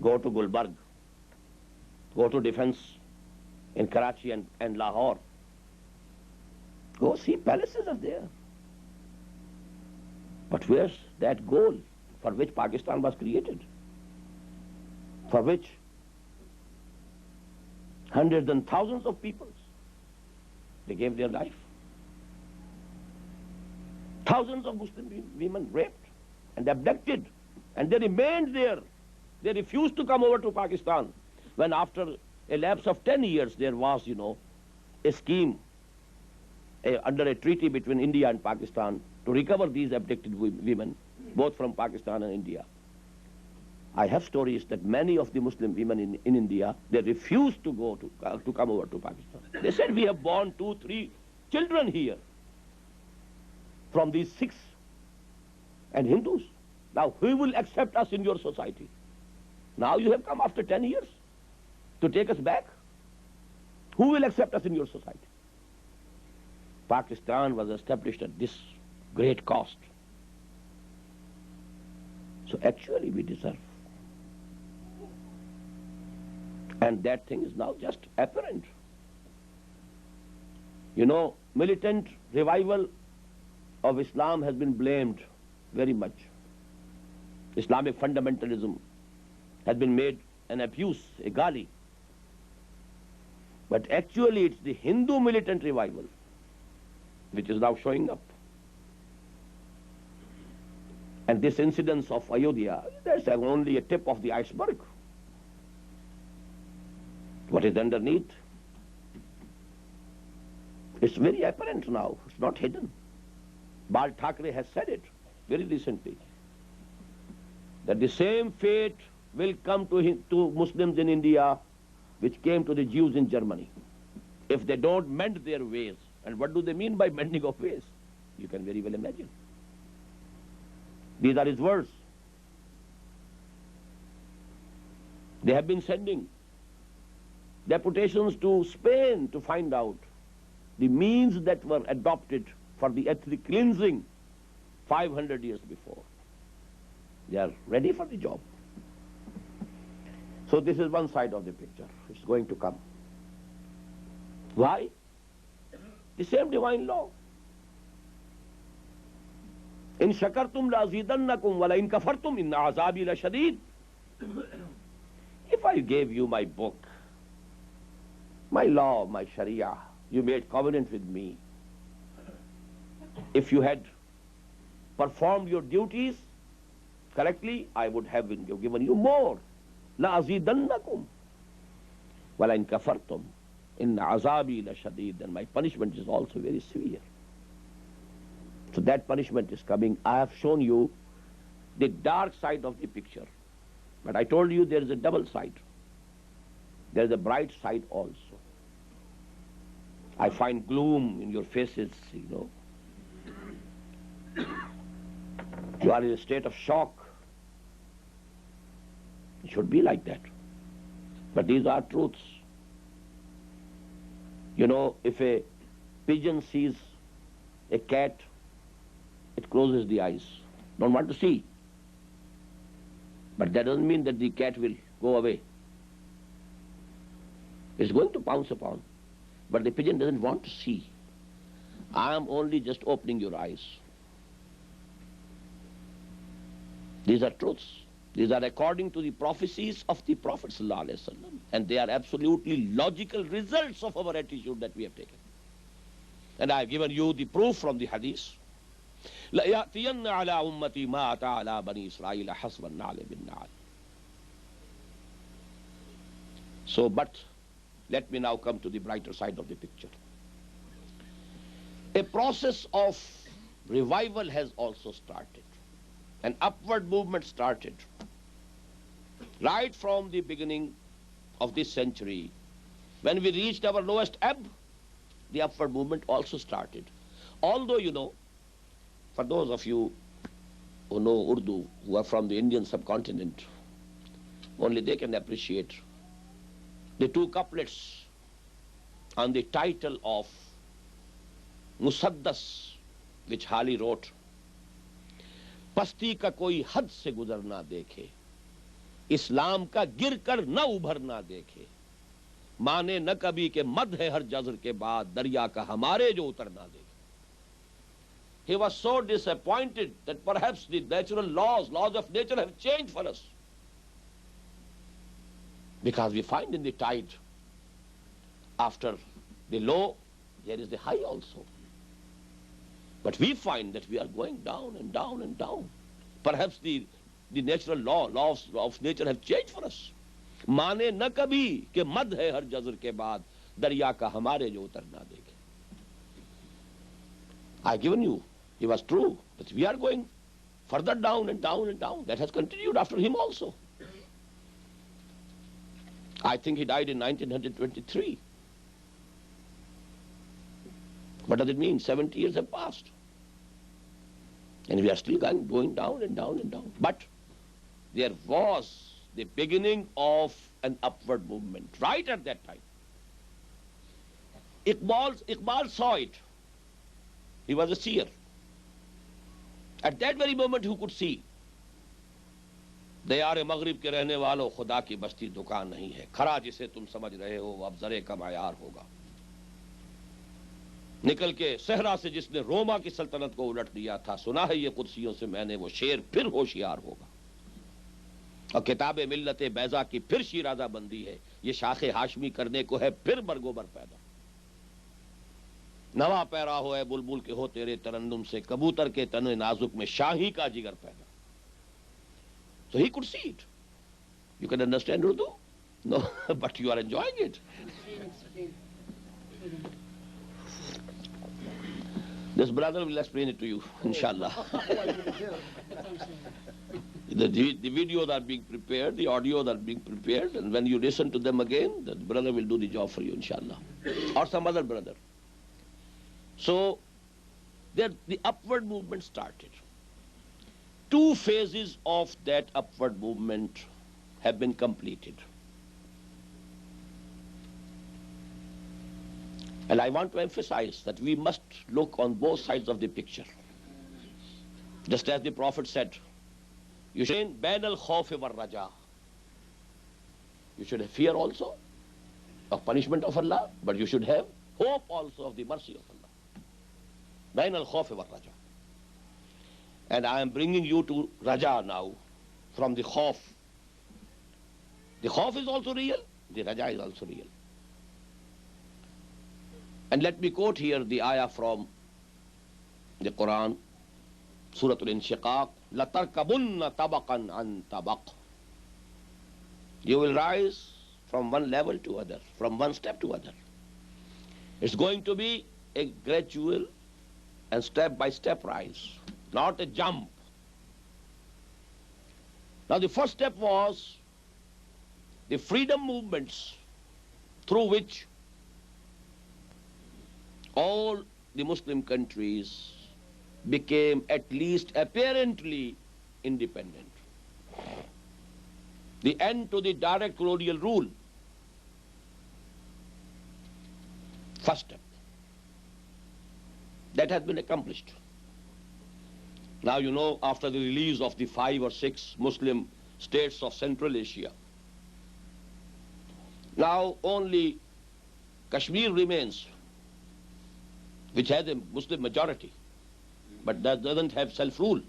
Go to Gulbarg, go to defense in Karachi and Lahore. Go see, palaces are there. But where's that goal for which Pakistan was created? For which hundreds and thousands of people, they gave their life. Thousands of Muslim women raped and abducted, and they remained there. They refused to come over to Pakistan. When after a lapse of 10 years there was, a scheme under a treaty between India and Pakistan to recover these abducted women, both from Pakistan and India. I have stories that many of the Muslim women in India, they refused to go to come over to Pakistan. They said, we have born 2, 3 children here from these 6 and Hindus. Now who will accept us in your society? Now you have come after 10 years to take us back. Who will accept us in your society? Pakistan was established at this great cost. So actually we deserve. And that thing is now just apparent. Militant revival of Islam has been blamed very much. Islamic fundamentalism has been made an abuse, a gali. But actually it's the Hindu militant revival which is now showing up. And this incidence of Ayodhya, that's only a tip of the iceberg. What is underneath? It's very apparent now, it's not hidden. Bal Thackeray has said it very recently, that the same fate will come to Muslims in India which came to the Jews in Germany, if they don't mend their ways. And what do they mean by mending of ways? You can very well imagine. These are his words. They have been sending deputations to Spain to find out the means that were adopted for the ethnic cleansing 500 years before. They are ready for the job. So this is one side of the picture. It's going to come. Why? The same divine law. In shakartum la azidannakum wa la in kafartum inna azabi la shadid. If I gave you my book, my law, my sharia, you made covenant with me. If you had performed your duties correctly, I would have given you more. La azidannakum wa la in kafartum inna azabi la shadid. And my punishment is also very severe. So that punishment is coming. I have shown you the dark side of the picture. But I told you there is a double side. There is a bright side also. I find gloom in your faces, you know. You are in a state of shock. It should be like that. But these are truths. You know, if a pigeon sees a cat, it closes the eyes. Don't want to see. But that doesn't mean that the cat will go away. It's going to pounce upon. But the pigeon doesn't want to see. I am only just opening your eyes. These are truths. These are according to the prophecies of the Prophet ﷺ. And they are absolutely logical results of our attitude that we have taken. And I have given you the proof from the hadith. لَيَأْتِيَنَّ عَلَىٰ أُمَّتِي مَا أَتَىٰ عَلَىٰ بَنِي إِسْرَائِيلَ حَسْبَ النَّعْلِ بِالنَّعْلِ. So, but let me now come to the brighter side of the picture. A process of revival has also started. An upward movement started. Right from the beginning of this century, when we reached our lowest ebb, the upward movement also started. Although, you know, for those of you who know Urdu, who are from the Indian subcontinent, only they can appreciate the two couplets on the title of Musaddas, which Hali wrote. Pasti ka koi had se guzar na dekhe, Islam ka gir kar na ubhar na dekhe, माने न कभी के मद है हर जज्र के बाद, दरिया का हमारे जो उतर ना देखे. He was so disappointed that perhaps the natural laws of nature have changed for us. Because we find in the tide, after the low, there is the high also. But we find that we are going down and down and down. Perhaps the natural laws of nature have changed for us. माने न कभी के मद है हर जज्र के बाद, दरिया का हमारे जो उतर ना देखे. I given you, he was true, but we are going further down and down and down. That has continued after him also. I think he died in 1923. What does it mean? 70 years have passed. And we are still going down and down and down. But there was the beginning of an upward movement, right at that time. Iqbal saw it. He was a seer. At that very moment he could see. Dayal मगरिब के रहने वालों, खुदा की बस्ती दुकान नहीं है, खरा जिसे तुम समझ रहे हो अब जरे का मायार होगा. निकल के सहरा से जिसने रोमा की सल्तनत को उलट दिया था, सुना है ये कुर्सियों से मैंने, वो शेर फिर होशियार होगा. और किताबे मिल्लते बैजा की फिर शीराजा बंदी है, ये शाखे हाशमी करने को है फिर बरगोबर पैदा. नवा पैरा हो है बुलबुल के हो तेरे तरन्नुम से, कबूतर के तने नाजुक में शाही का जिगर पैदा. So he could see it. You can understand Urdu? No, but you are enjoying it. This brother will explain it to you, inshallah. The videos are being prepared, the audios are being prepared, and when you listen to them again, the brother will do the job for you, inshallah. Or some other brother. So, the upward movement started. Two phases of that upward movement have been completed. And I want to emphasize that we must look on both sides of the picture. Just as the Prophet said, You should bain al-khawf wal-raja. You should have fear also of punishment of Allah, but you should have hope also of the mercy of Allah. Bain al-khawf wal-raja. And I am bringing you to raja now, from the khawf. The khawf is also real, the raja is also real. And let me quote here the ayah from the Quran, Surah Al-Inshiqaq, لَتَرْكَبُنَّ طَبَقًا عَنْ طَبَقٍ. You will rise from one level to other, from one step to other. It's going to be a gradual and step-by-step rise, not a jump. Now the first step was the freedom movements through which all the Muslim countries became at least apparently independent. The end to the direct colonial rule. First step. That has been accomplished. Now you know, after the release of the 5 or 6 Muslim states of Central Asia, now only Kashmir remains, which has a Muslim majority, but that doesn't have self-rule.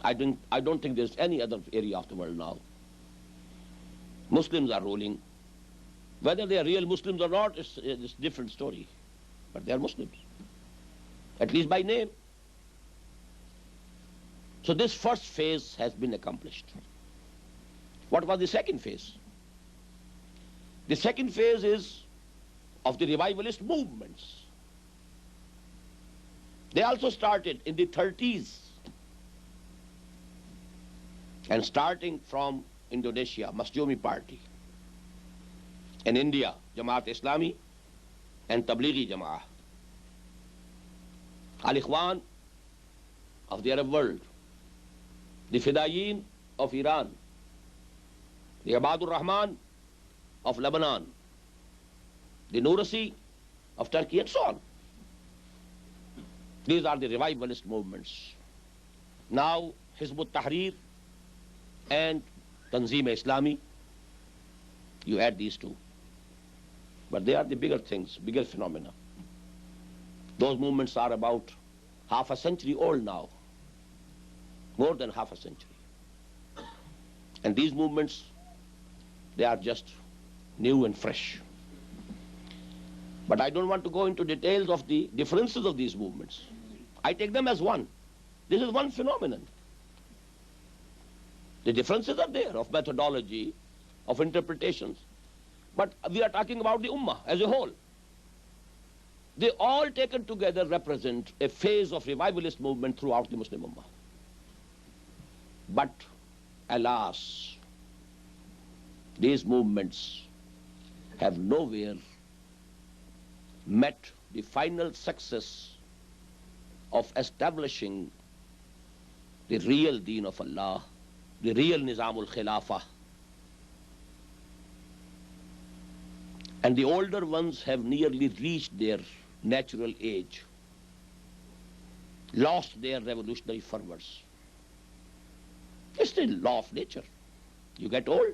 I don't think there's any other area of the world now. Muslims are ruling. Whether they are real Muslims or not is a different story, but they are Muslims, at least by name. So this first phase has been accomplished. What was the second phase? The second phase is of the revivalist movements. They also started in the 30s. And starting from Indonesia, Masyumi Party. In India, Jamaat Islami and Tablighi Jama'ah. Al-Ikhwan of the Arab world. The Fidayin of Iran. The Ibadur Rahman of Lebanon. The Nurasi of Turkey, and so on. These are the revivalist movements. Now, Hizb ut-Tahrir and Tanzim-e-Islami, you add these two. But they are the bigger things, bigger phenomena. Those movements are about half a century old now. More than half a century. And these movements, they are just new and fresh. But I don't want to go into details of the differences of these movements. I take them as one. This is one phenomenon. The differences are there of methodology, of interpretations. But we are talking about the Ummah as a whole. They all taken together represent a phase of revivalist movement throughout the Muslim Ummah. But alas, these movements have nowhere met the final success of establishing the real deen of Allah, the real Nizamul Khilafah. And the older ones have nearly reached their natural age, lost their revolutionary fervors. It's still law of nature. You get old.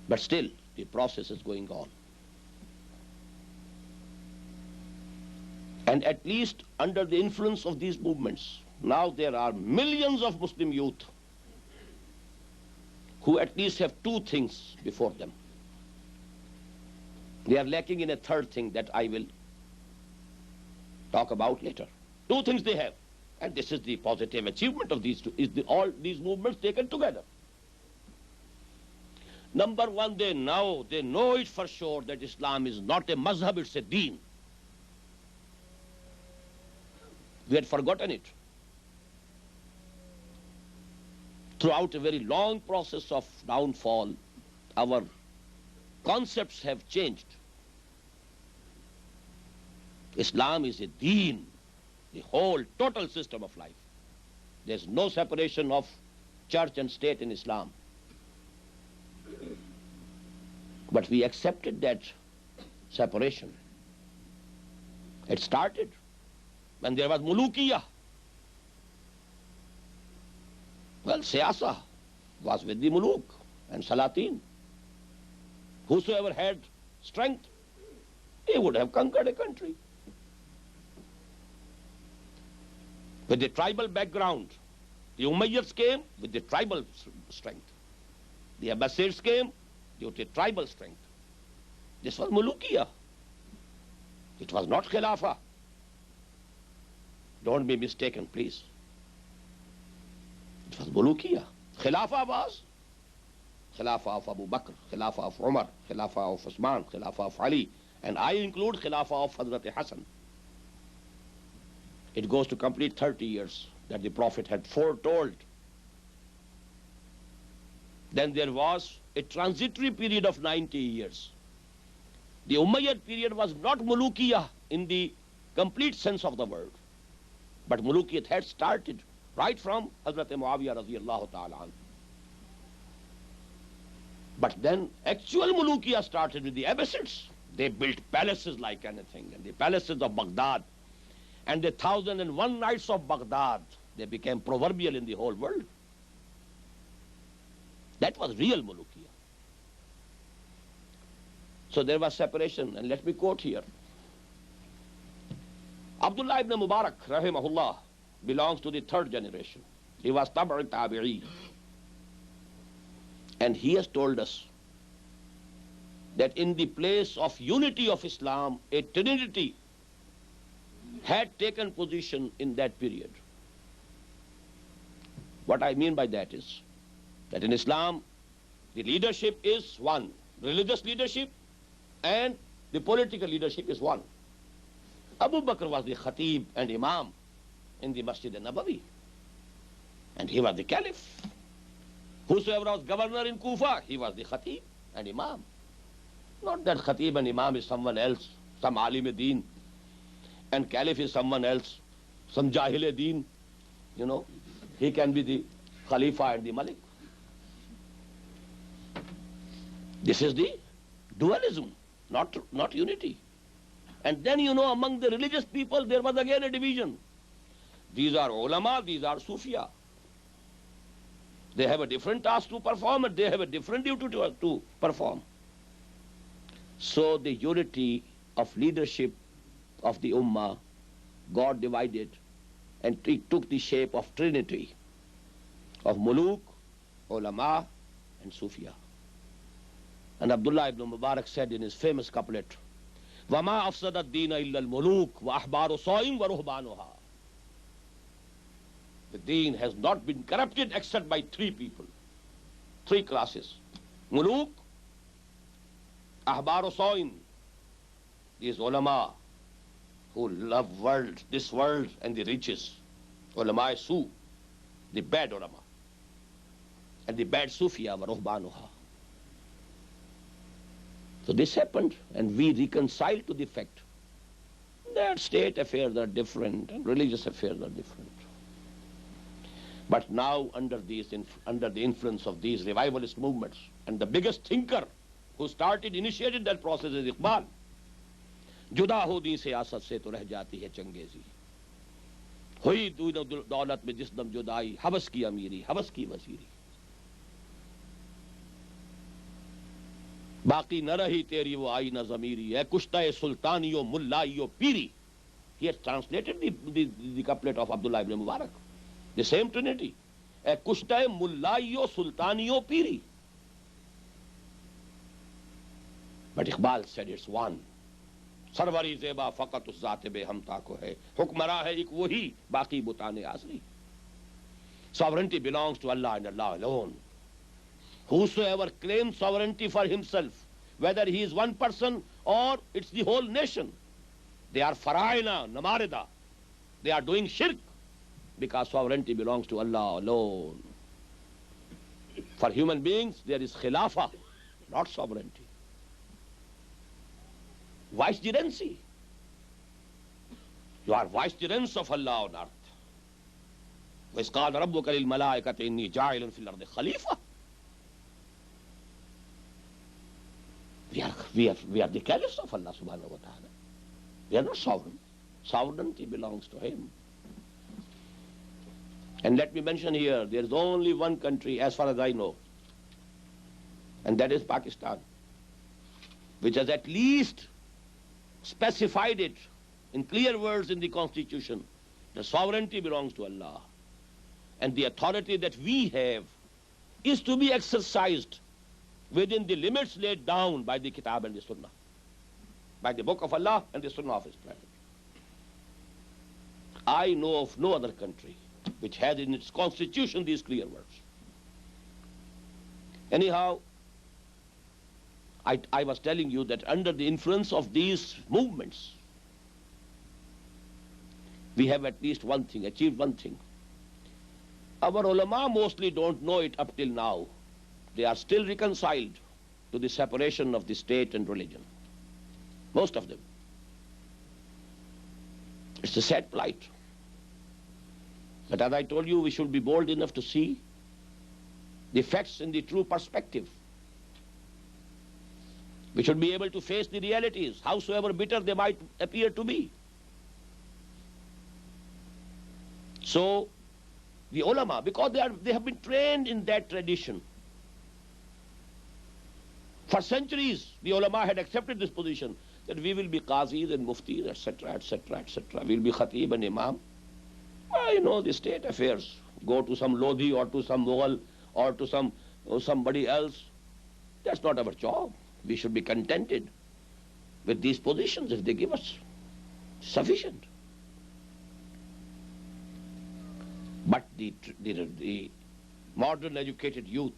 But still, the process is going on. And at least under the influence of these movements, now there are millions of Muslim youth who at least have two things before them. They are lacking in a third thing that I will talk about later. Two things they have. And this is the positive achievement of these two, is all these movements taken together. Number one, they know it for sure that Islam is not a mazhab, it's a deen. We had forgotten it. Throughout a very long process of downfall, our concepts have changed. Islam is a deen, the whole total system of life. There's no separation of church and state in Islam. But we accepted that separation. It started when there was Mulukiyah. siyasa was with the muluk and salatin. Whosoever had strength, he would have conquered a country. With the tribal background, the Umayyads came with the tribal strength. The Abbasids came due to tribal strength. This was Mulukiya. It was not Khilafah. Don't be mistaken, please. It was Mulukiya. Khilafah was Khilafah of Abu Bakr, Khilafah of Umar, Khilafah of Usman, Khilafah of Ali, and I include Khilafah of Hazrat Hassan. It goes to complete 30 years that the Prophet had foretold. Then there was a transitory period of 90 years. The Umayyad period was not Mulukiyah in the complete sense of the word, but Mulukiyat had started right from Hazrat Muawiyah radiyallahu ta'ala anhu. But then actual Mulukiyah started with the Abbasids. They built palaces like anything, and the palaces of Baghdad and the 1,001 nights of Baghdad, they became proverbial in the whole world. That was real Mulukiyah. So there was separation, and let me quote here. Abdullah ibn Mubarak, rahimahullah, belongs to the third generation. He was Tabi'i Tabi'i. And he has told us that in the place of unity of Islam, a trinity had taken position in that period. What I mean by that is that in Islam, the leadership is one. Religious leadership and the political leadership is one. Abu Bakr was the Khatib and Imam in the Masjid al-Nabawi, and he was the Caliph. Whosoever was governor in Kufa, he was the Khatib and Imam. Not that Khatib and Imam is someone else, some Alim-e-Deen, and Caliph is someone else, some Jahil-e-Deen, you know. He can be the Khalifa and the Malik. This is the dualism, not unity. And then, you know, among the religious people, there was again a division. These are ulama, these are Sufia. They have a different task to perform, and they have a different duty to perform. So the unity of leadership of the Ummah got divided, and it took the shape of trinity of muluk, ulama, and Sufia. And Abdullah ibn Mubarak said in his famous couplet, وَمَا أَفْسَدَ الدِّينَ إِلَّا الْمُلُوكُ وَأَحْبَارُ صَائِمْ وَرُهْبَانُهَا. The deen has not been corrupted except by three people, three classes. Muluk, Ahbar Soin, these ulama who love this world and the riches. Ulama Su, the bad ulama. And the bad Sufia were Ruhbanuha. So this happened, and we reconciled to the fact that state affairs are different and religious affairs are different. But now, under the influence of these revivalist movements, and the biggest thinker who initiated that process is Iqbal. जुदा हो दी सियासत से तो रह जाती है चंगेजी, हुई दौलत में जिस दम जुदाई, हवस की अमीरी, हवस की वजीरी, बाकी न रही तेरी वो आई न ज़मीरी, ए कुश्ता सुल्तानियो मुल्लाइयो पीरी. He has translated the couplet of Abdullah ibn Mubarak. The same trinity. A kushta mullaiyo sultaniyo piri. But Iqbal said it's one. Sarvari zeba faqat us zaate be hamta ko hai. Hukmara hai ek wahi, baki butane asri. Sovereignty belongs to Allah and Allah alone. Whosoever claims sovereignty for himself, whether he is one person or it's the whole nation, they are faraina, namarida. They are doing shirk. Because sovereignty belongs to Allah alone. For human beings, there is khilafah, not sovereignty. Vicegerency. You are vicegerents of Allah on earth. وَإِذْ قَالَ رَبُّكَ لِلْمَلَائِكَةِ إِنِّي جَاعِلٌ فِي الْأَرْضِ خَلِيفَةً. We are the caliphs of Allah subhanahu wa ta'ala. We are not sovereign. Sovereignty belongs to Him. And let me mention here, there is only one country, as far as I know, and that is Pakistan, which has at least specified it in clear words in the Constitution. The sovereignty belongs to Allah, and the authority that we have is to be exercised within the limits laid down by the Kitab and the Sunnah, by the Book of Allah and the Sunnah of His Prophet. I know of no other country which has in its constitution these clear words. Anyhow, I was telling you that under the influence of these movements, we have at least one thing, achieved one thing. Our ulama mostly don't know it up till now. They are still reconciled to the separation of the state and religion. Most of them. It's a sad plight. But as I told you, we should be bold enough to see the facts in the true perspective. We should be able to face the realities, howsoever bitter they might appear to be. So, the ulama, because they have been trained in that tradition. For centuries, the ulama had accepted this position, that we will be qazis and muftis, etc., etc., etc. We will be khatib and imam. You know, the state affairs. Go to some Lodi or to some Mughal or to somebody else. That's not our job. We should be contented with these positions if they give us sufficient. But the modern educated youth,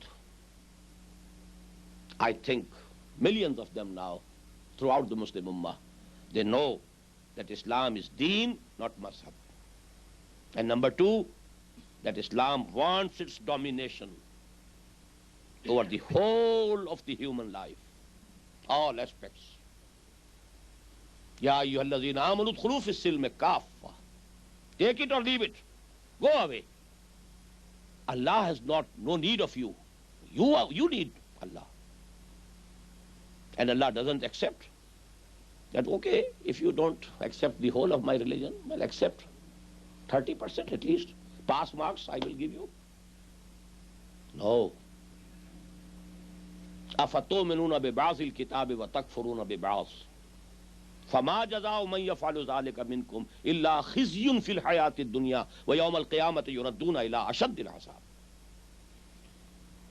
I think millions of them now throughout the Muslim Ummah, they know that Islam is deen, not mazhab. And number two, that Islam wants its domination over the whole of the human life, all aspects. Ya ayyuhallazina amanu udkhulu fis silmi kaffa. Take it or leave it. Go away. Allah has no need of you. You need Allah. And Allah doesn't accept that, okay, if you don't accept the whole of my religion, well, accept 30% at least. Pass marks I will give you. No. أَفَتُؤْمِنُونَ بِبَعْضِ الْكِتَابِ وَتَكْفُرُونَ بِبَعْضٍ فما جزاء من يفعل ذلك منكم إلا خزي في الحياة الدنيا ويوم القيامة يردون إلى أشد العذاب.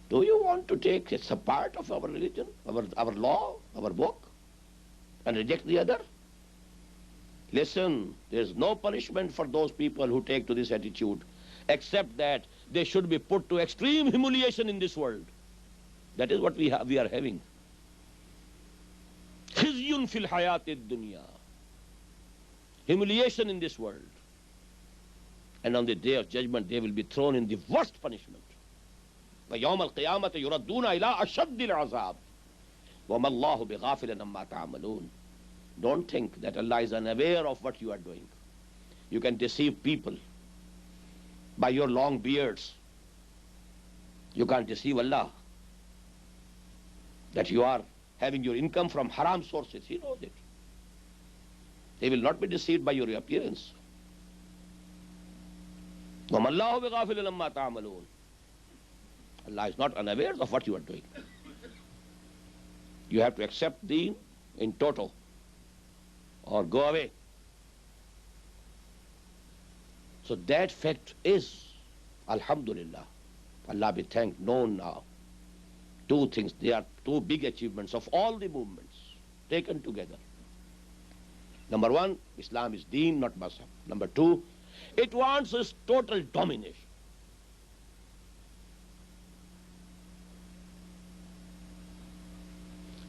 Do you want to take it's a part of our religion, our law, our book, and reject the other? Listen, there is no punishment for those people who take to this attitude, except that they should be put to extreme humiliation in this world. That is what we are having. Khizyun fil hayatid dunya. Humiliation in this world. And on the day of judgment, they will be thrown in the worst punishment. وَيَوْمَ الْقِيَامَةِ يُرَدُّونَ إِلَىٰ أَشَدِّ الْعَذَابِ وَمَا اللَّهُ بِغَافِلٍ عَمَّا تَعْمَلُونَ. Don't think that Allah is unaware of what you are doing. You can deceive people by your long beards. You can't deceive Allah that you are having your income from haram sources. He knows it. They will not be deceived by your appearance. وَمَا اللَّهُ بِغَافِلٍ عَمَّا تَعْمَلُونَ. Allah is not unaware of what you are doing. You have to accept deen in toto or go away. So that fact is, alhamdulillah, Allah be thanked, known now. Two things, they are two big achievements of all the movements taken together. Number one, Islam is deen, not mazhab. Number two, it wants its total domination.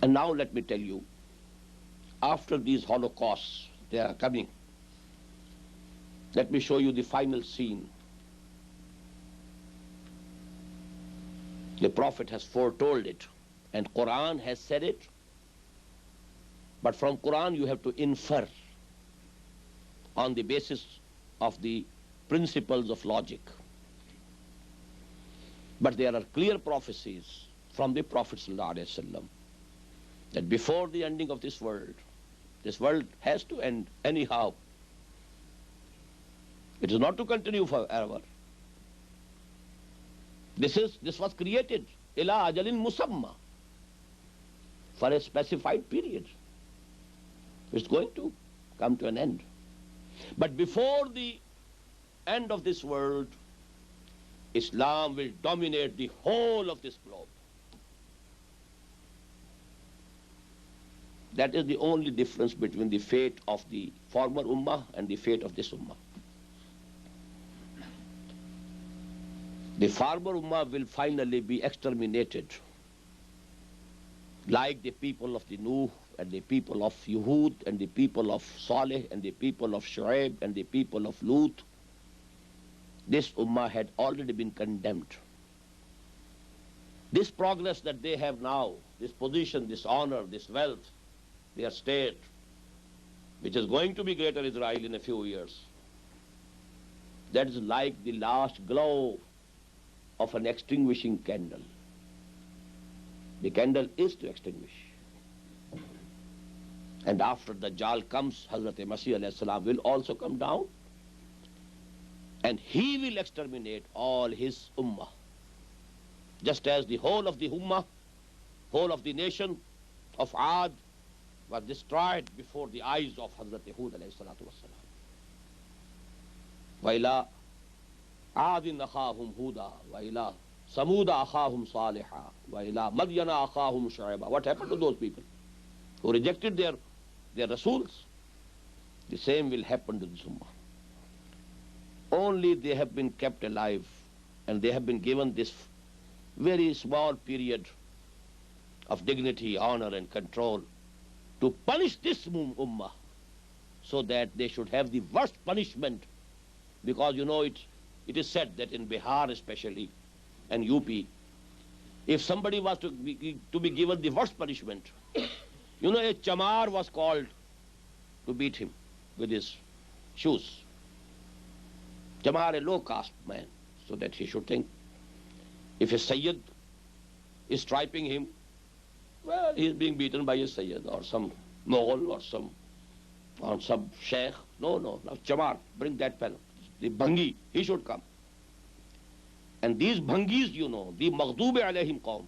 And now let me tell you, after these holocausts, they are coming. Let me show you the final scene. The Prophet has foretold it, and Quran has said it. But from Quran you have to infer on the basis of the principles of logic. But there are clear prophecies from the Prophet ﷺ that before the ending of this world has to end anyhow. It is not to continue forever. This was created ila ajalin musamma, for a specified period. It's going to come to an end. But before the end of this world, Islam will dominate the whole of this globe. That is the only difference between the fate of the former Ummah and the fate of this Ummah. The former Ummah will finally be exterminated, like the people of the Nuh and the people of Hud and the people of Saleh and the people of Shu'aib and the people of Lut. This Ummah had already been condemned. This progress that they have now, this position, this honor, this wealth, their state, which is going to be Greater Israel in a few years, that is like the last glow of an extinguishing candle. The candle is to extinguish. And after Dajjal comes, Hazrat Masih alayhi salam will also come down, and he will exterminate all his Ummah. Just as the whole of the Ummah, whole of the nation of Ad was destroyed before the eyes of Hazrat Hud alayhi salatu wassalam. وَإِلَىٰ عَادٍ أَخَاهُمْ هُودًا وَإِلَىٰ ثَمُودَ أَخَاهُمْ صَالِحًا وَإِلَىٰ مَدْيَنَ أَخَاهُمْ شُعَيْبًا. What happened to those people who rejected their Rasuls? The same will happen to this Ummah. Only they have been kept alive, and they have been given this very small period of dignity, honor and control to punish this Ummah, so that they should have the worst punishment. Because you know it is said that in Bihar especially and UP, if somebody was to be given the worst punishment, you know, a chamar was called to beat him with his shoes. Chamar, a low caste man, so that he should think. If a Sayyid is striping him, well, he is being beaten by a Sayyid or some Mughal or some Sheikh. No, Chamar, bring that fellow. The Bhangi, he should come. And these Bhangis, you know, the Maghdoobi alayhim qawm,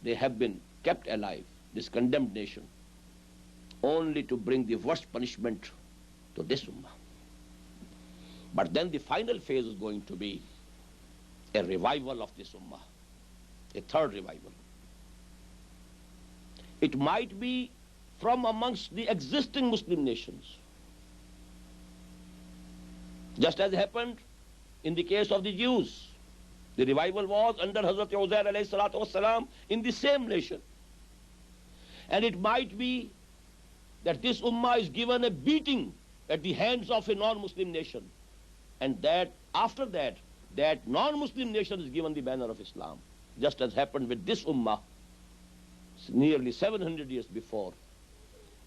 they have been kept alive, this condemned nation, only to bring the worst punishment to this Ummah. But then the final phase is going to be a revival of this Ummah, a third revival. It might be from amongst the existing Muslim nations, just as happened in the case of the Jews. The revival was under Hazrat Uzair alayhi salatu wassalam in the same nation. And it might be that this Ummah is given a beating at the hands of a non-Muslim nation, and that after that, that non-Muslim nation is given the banner of Islam, just as happened with this Ummah nearly 700 years before.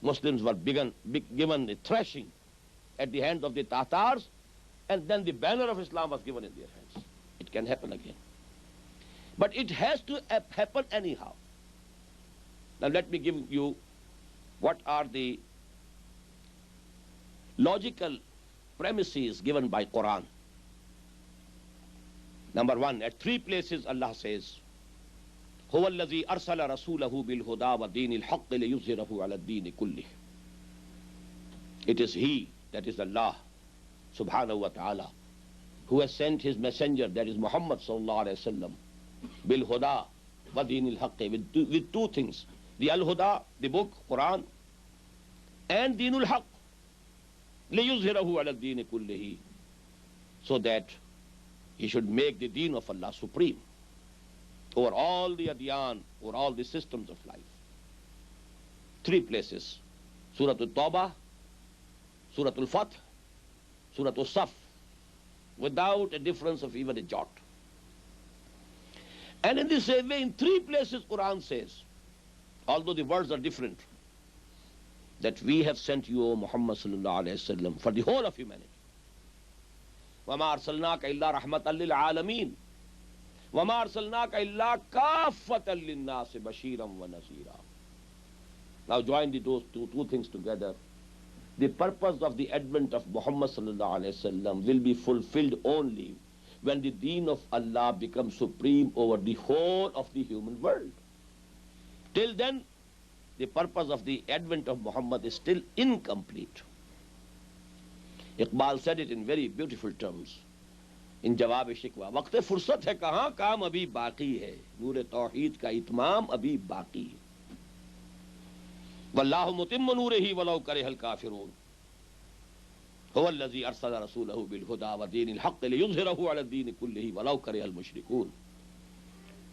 Muslims were given a thrashing at the hands of the Tatars, and then the banner of Islam was given in their hands. It can happen again. But it has to happen anyhow. Now let me give you what are the logical premises given by Quran. Number one, at three places Allah says, هو الذي أرسل رسوله بالهدى ودين الحق ليظهره على الدين كله. It is He, that is Allah, subhanahu wa ta'ala, who has sent His messenger, that is Muhammad sallallahu alayhi wa sallam, بالهدى ودين الحق, with two things, the Al-Huda, the book, Quran, and Deenul Haq, ليظهره على الدين كله, so that he should make the deen of Allah supreme over all the adyan, over all the systems of life. Three places: Surah Al-Tawbah, Surah Al-Fath, Surah Al-Saf, without a difference of even a jot. And in the same way, in three places Quran says, although the words are different, that we have sent you, O Muhammad sallallahu alayhi wa sallam, for the whole of humanity. وَمَا أَرْسَلْنَاكَ إِلَّا رَحْمَةً لِلْعَالَمِينَ وَمَا أَرْسَلْنَاكَ إِلَّا كَافَّةً لِلنَّاسِ بَشِيرًا وَنَذِيرًا. Now join those two things together. the purpose of the advent of Muhammad sallallahu alaihi wasallam will be fulfilled only when the deen of Allah becomes supreme over the whole of the human world. Till then, the purpose of the advent of Muhammad is still incomplete. Iqbal said it in very beautiful terms in Jawab Shikwa. Waqt fursat hai kahan, kaam abhi baqi hai. Noor tawheed ka itmam abhi baqi hai. Wallahu mutimmu noorihi walau karihal kafirun. Huwa allazi arsala rasulahu bil huda wa dinil haqq liyuzhirahu ala ad-din kullihi walau karihal mushrikun.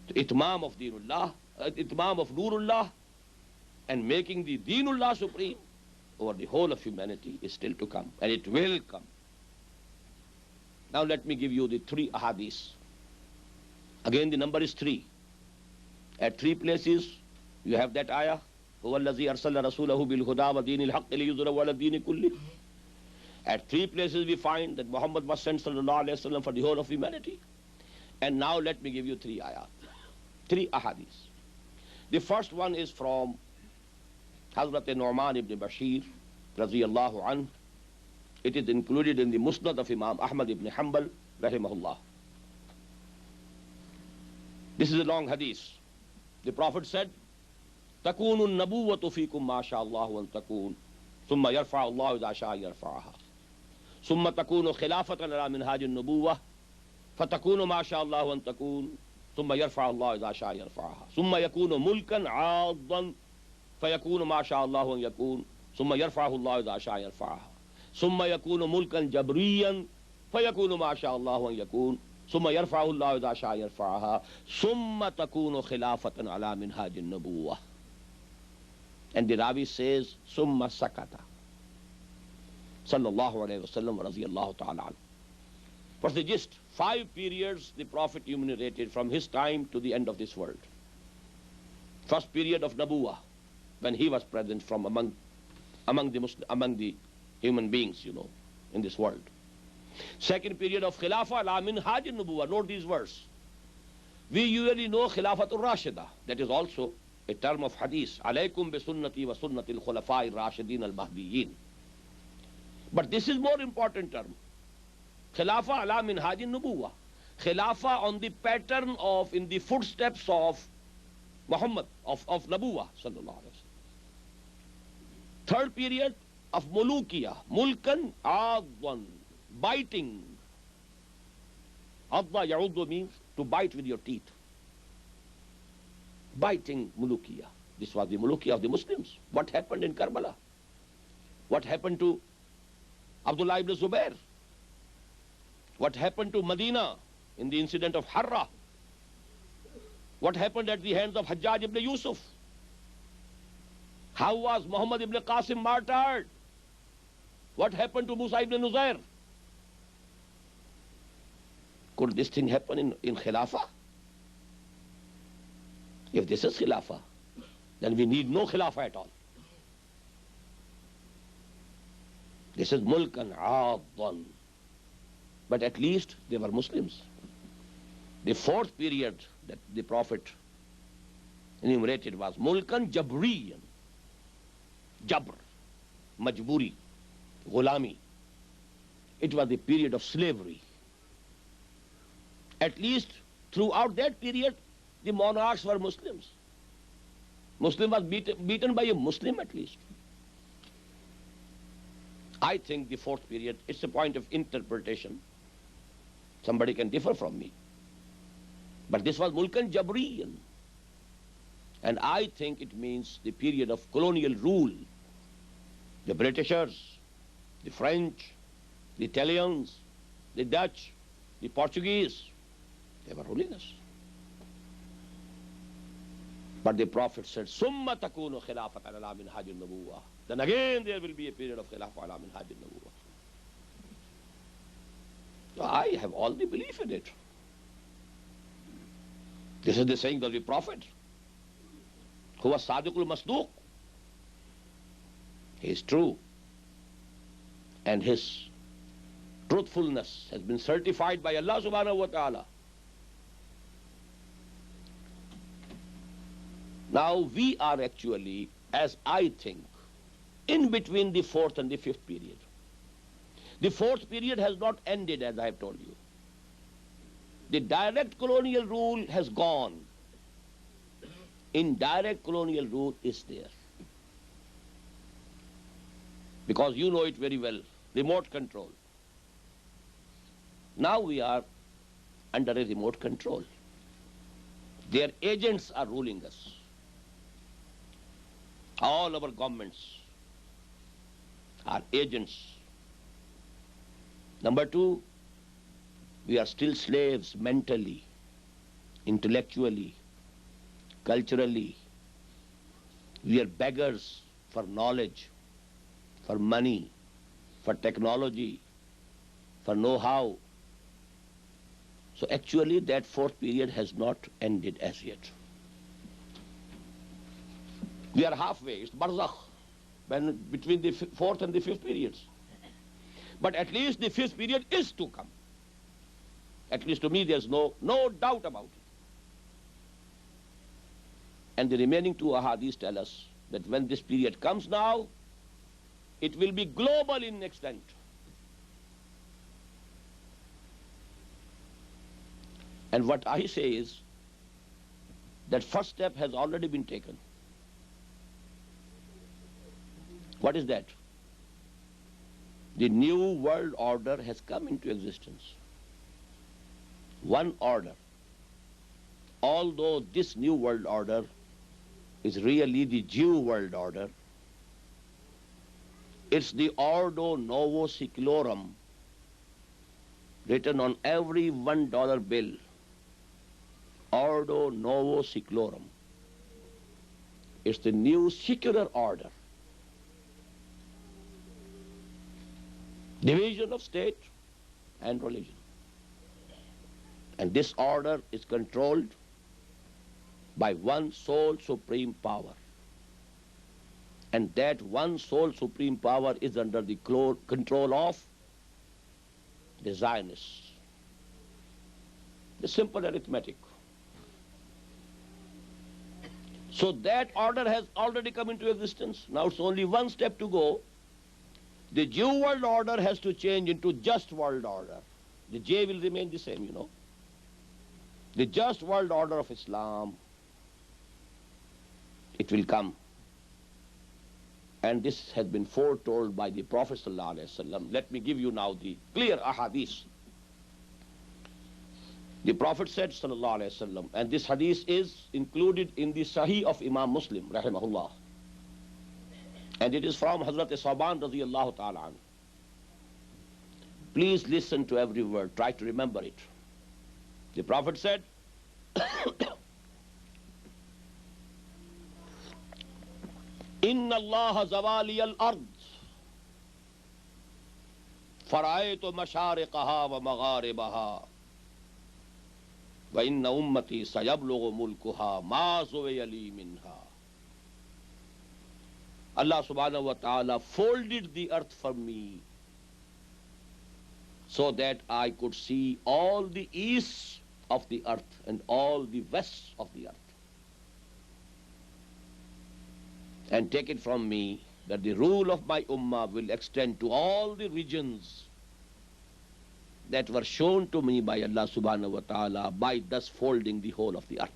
Itmam of dinullah, itmam of noorullah, and making the deenullah supreme over the whole of humanity is still to come, and it will come. Now let me give you the 3 ahadiths. Again the number is 3. At 3 places you have that ayah, هو الذي أرسل رسوله بالهدى ودين الحق ليظهره على الدين كله. At 3 places we find that Muhammad was sent sallallahu alaihi wasallam for the whole of humanity. And now let me give you 3 ayat, 3 ahadiths. The first one is from Hazrat Nu'man ibn Bashir radiyallahu anhu. It is included in the Musnad of Imam Ahmad ibn Hanbal rahimahullah. This is a long hadith. The Prophet said, تكون النبوة فيكم ما شاء الله أن تكون ثم يرفع الله إذا شاء يرفعها ثم تكون خلافة على منهاج النبوة فتكون ما شاء الله أن تكون ثم يرفع الله إذا شاء يرفعها ثم يكون ملكا عاضا فيكون ما شاء الله أن يكون ثم يرفعه الله إذا شاء يرفعها ثم يكون ملكا جبريا فيكون ما شاء الله أن يكون ثم يرفعه الله إذا شاء يرفعها ثم تكون خلافة على منهاج النبوة. And the Ravi says, Summa Sakata. Sallallahu alayhi wa sallam wa radiyallahu ta'ala anhu. What's the gist? 5 periods the Prophet enumerated from his time to the end of this world. First period of Nabuwah, when he was present from among the human beings, in this world. Second period of Khilafah ala minhaj an-nubuwah. Note these words. We usually know Khilafatul Rashida. That is also a term of hadith. Alaykum bi sunnati wa sunnati al-khulafa'i rashidin al-mahdiyyin. But this is more important term. Khilafah ala minhaj an-nubuwah. Khilafah on the pattern of, in the footsteps of Muhammad, of Nabuwah sallallahu alaihi wasallam. Third period of Mulukiyah. Mulkan adwan. Biting. Adwa ya'uddu means to bite with your teeth. Biting Mulukiyah. This was the Mulukiyah of the Muslims. What happened in Karbala? What happened to Abdullah ibn Zubair? What happened to Medina in the incident of Harra? What happened at the hands of Hajjaj ibn Yusuf? How was Muhammad ibn Qasim martyred? What happened to Musa ibn Nuzair? Could this thing happen in Khilafah? If this is Khilafah, then we need no Khilafah at all. This is Mulkan Addan. But at least they were Muslims. The 4th period that the Prophet enumerated was Mulkan Jabriyan. Jabr, Majburi, Gulami. It was the period of slavery. At least throughout that period, the monarchs were Muslims. Muslim was beaten by a Muslim at least. I think the 4th period, it's a point of interpretation. Somebody can differ from me. But this was Mulkan Jabriyan. And I think it means the period of colonial rule. The Britishers, the French, the Italians, the Dutch, the Portuguese, they were ruling us. But the Prophet said, Summa takunu khilafatan ala minhaj an-nubuwah. Then again there will be a period of khilafah ala minhaj an-nubuwah. So I have all the belief in it. This is the saying of the Prophet. Huwa sadiqul masduq. He is true. And his truthfulness has been certified by Allah subhanahu wa ta'ala. Now we are actually, as I think, in between the fourth and the fifth period. The fourth period has not ended, as I have told you. The direct colonial rule has gone. Indirect colonial rule is there. Because you know it very well, remote control. Now we are under a remote control. Their agents are ruling us. All our governments are agents. Number two, we are still slaves mentally, intellectually, culturally. We are beggars for knowledge, for money, for technology, for know-how. So actually that fourth period has not ended as yet. We are halfway, it's barzakh, between the fourth and the fifth periods. But at least the fifth period is to come. At least to me there's no doubt about it. And the remaining two ahadiths tell us that when this period comes now, it will be global in extent. And what I say is that first step has already been taken. What is that? The new world order has come into existence. One order. Although this new world order is really the Jew world order, it's the Ordo Novo Seclorum written on every $1 bill. Ordo Novo Seclorum. It's the new secular order. Division of state and religion. And this order is controlled by one sole supreme power. And that one sole supreme power is under the control of the Zionists. The simple arithmetic. So that order has already come into existence. Now it's only one step to go. The Jew world order has to change into just world order. The J will remain the same, you know. The just world order of Islam, it will come. And this has been foretold by the Prophet ﷺ. Let me give you now the clear ahadith. The Prophet said ﷺ, and this hadith is included in the Sahih of Imam Muslim, rahimahullah. And it is from Hazrat Saban radiyallahu ta'ala anhu. Please listen to every word. Try to remember it. The Prophet said, Inna Allah zawali al-ard fara'aytu mashariqaha wa magharibaha wa inna ummati sayablughu mulkuha ma zuwiya li minha. Allah subhanahu wa ta'ala folded the earth for me so that I could see all the easts of the earth and all the wests of the earth. And take it from me that the rule of my ummah will extend to all the regions that were shown to me by Allah subhanahu wa ta'ala by thus folding the whole of the earth.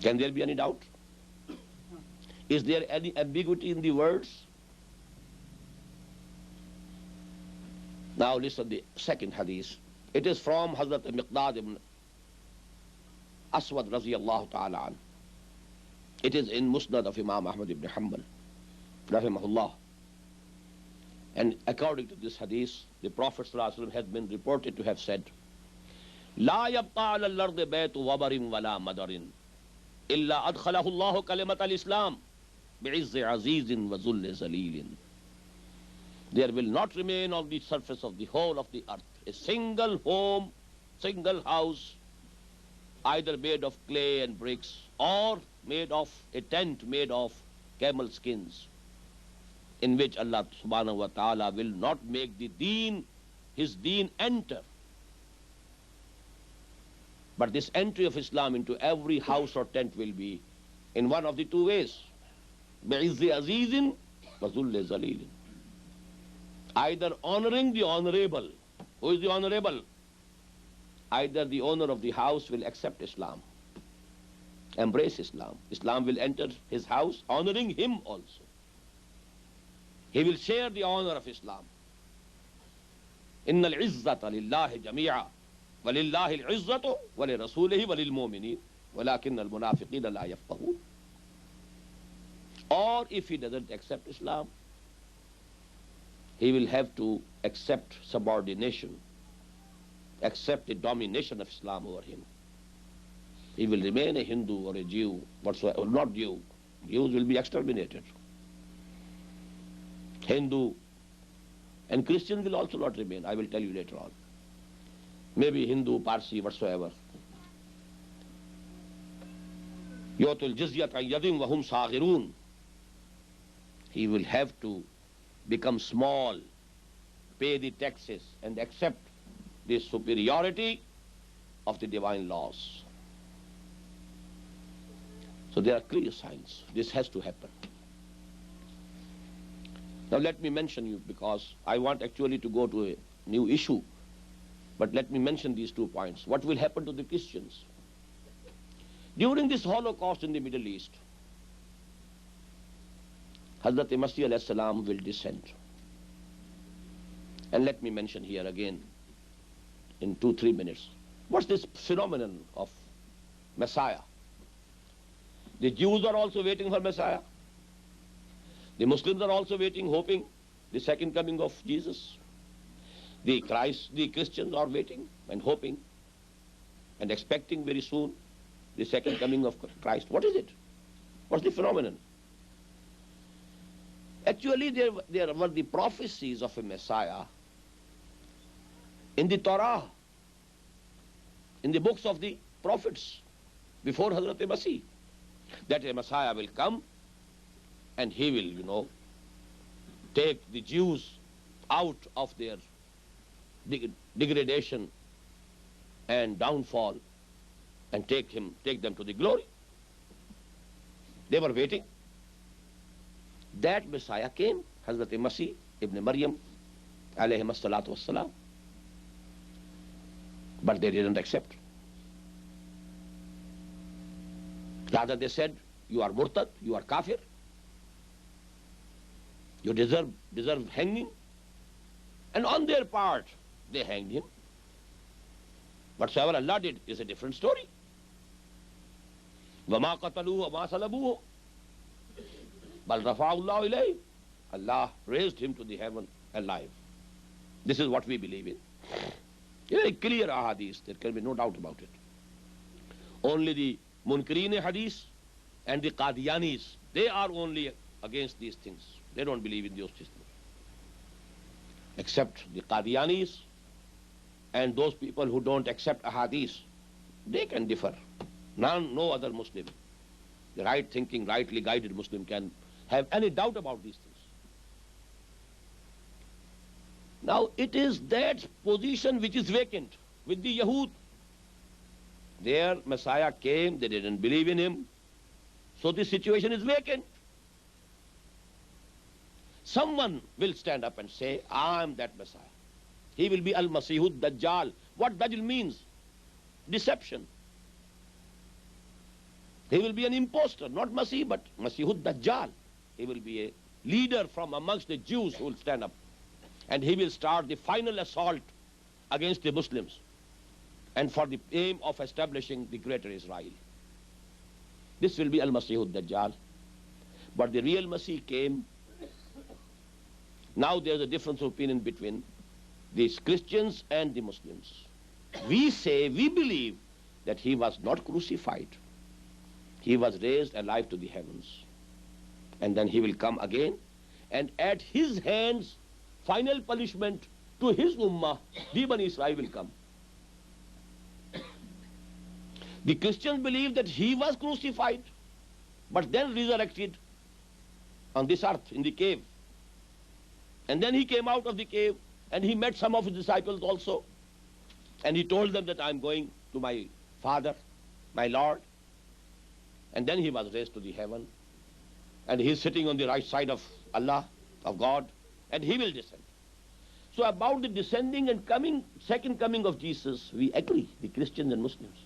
Can there be any doubt? Is there any ambiguity in the words? Now listen to the second hadith. It is from Hazrat Miqdad ibn Aswad radiyallahu ta'ala an. It is in Musnad of Imam Ahmad ibn Hanbal, rahimahullah. And according to this hadith, the Prophet ﷺ has been reported to have said, La yabqa ala al-ardi baytu wabarin wala madarin illa adkhalahu Allahu kalimat al-Islam bi'izzi azizin wa zulli zalilin. There will not remain on the surface of the whole of the earth a single home, single house, either made of clay and bricks or made of a tent made of camel skins, in which Allah subhanahu wa ta'ala will not make the deen, his deen enter. But this entry of Islam into every house or tent will be in one of the two ways. بِعِزِّ عَزِيزٍ وَذُلِّ ذَلِيلٍ. Either honoring the honorable. Who is the honorable? Either the owner of the house will accept Islam, embrace Islam. Islam will enter his house, honoring him also. He will share the honor of Islam. إِنَّ الْعِزَّةَ لِلَّهِ جَمِيعًا وَلِلَّهِ الْعِزَّةُ وَلِرَسُولِهِ وَلِلْمُؤْمِنِينَ وَلَكِنَّ الْمُنَافِقِينَ لَا يَفْقَهُونَ. Or if he doesn't accept Islam, he will have to accept subordination, accept the domination of Islam over him. He will remain a Hindu or a Jew, whatsoever, or not Jew. Jews will be exterminated. Hindu and Christian will also not remain. I will tell you later on. Maybe Hindu, Parsi, whatsoever. يُؤْتُوا الْجِزْيَةَ عَنْ يَدٍ وَهُمْ صَاغِرُونَ. He will have to become small, pay the taxes, and accept the superiority of the divine laws. So there are clear signs. This has to happen. Now let me mention you, because I want actually to go to a new issue, but let me mention these 2 points. What will happen to the Christians? During this Holocaust in the Middle East, Hazrat Masih alayhi salam will descend. And let me mention here again, in 2-3 minutes, what's this phenomenon of Messiah? The Jews are also waiting for Messiah. The Muslims are also waiting, hoping the second coming of Jesus. The Christians are waiting and hoping and expecting very soon the second coming of Christ. What is it? What's the phenomenon? Actually, there were the prophecies of a Messiah in the Torah, in the books of the prophets, before Hazrat Masih, that a Messiah will come and he will, take the Jews out of their degradation and downfall and take them to the glory. They were waiting. That Messiah came, Hazrat Masih ibn Maryam, alayhi salatu wassalam. But they didn't accept. Rather they said, you are murtad, you are kafir, you deserve hanging. And on their part, they hanged him. Whatsoever Allah did is a different story. وَمَا قَتَلُوهُ وَمَا صَلَبُوهُ بَلْ رَفَعَهُ اللَّهُ إِلَيْهِ. Allah raised him to the heaven alive. This is what we believe in. Very clear ahadith, there can be no doubt about it. Only the Munkareen hadith and the Qadianis, they are only against these things. They don't believe in those things. Except the Qadianis and those people who don't accept ahadith, they can differ. No other Muslim, the right thinking, rightly guided Muslim, can have any doubt about these things. Now it is that position which is vacant with the Yahud. Their Messiah came, they didn't believe in him, so the situation is vacant. Someone will stand up and say, I am that Messiah. He will be Al-Masihud Dajjal. What Dajjal means? Deception. He will be an impostor, not Masih, but Masihud Dajjal. He will be a leader from amongst the Jews who will stand up. And he will start the final assault against the Muslims, and for the aim of establishing the greater Israel. This will be Al-Masihud Dajjal. But the real Masih came. Now there's a difference of opinion between these Christians and the Muslims. We say, we believe that he was not crucified. He was raised alive to the heavens. And then he will come again, and at his hands, final punishment to his Ummah, the Bani Israel, will come. The Christians believe that he was crucified, but then resurrected on this earth in the cave. And then he came out of the cave and he met some of his disciples also. And he told them that I'm going to my Father, my Lord. and then he was raised to the heaven, and he is sitting on the right side of Allah, of God, and he will descend. So about the descending and second coming of Jesus, we agree, the Christians and Muslims.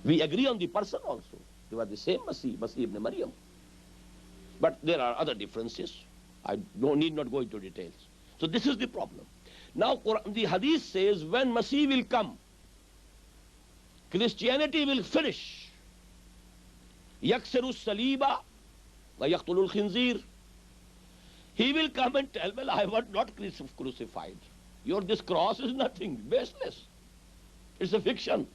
We agree on the person also. They were the same Masih ibn Maryam. But there are other differences. I need not go into details. So this is the problem. Now the hadith says when Masih will come, Christianity will finish. Yaksiru saliba wa yaqtulul khinzir. He will come and tell, well, I was not crucified. This cross is nothing, baseless. It's a fiction.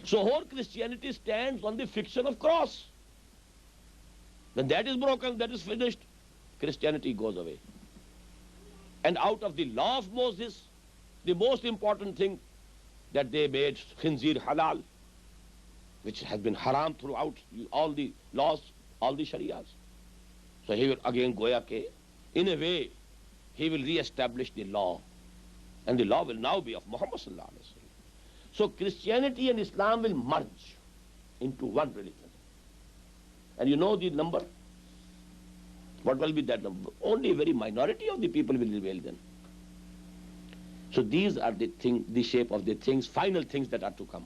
So whole Christianity stands on the fiction of cross. When that is broken, that is finished, Christianity goes away. And out of the law of Moses, the most important thing that they made khinzir halal, which has been haram throughout all the laws, all the sharias. So he will again goya ke, in a way, he will re-establish the law. And the law will now be of Muhammad sallallahu alaihi wasallam. So Christianity and Islam will merge into one religion. And you know the number? What will be that number? Only a very minority of the people will prevail then. So these are the shape of the things, final things that are to come.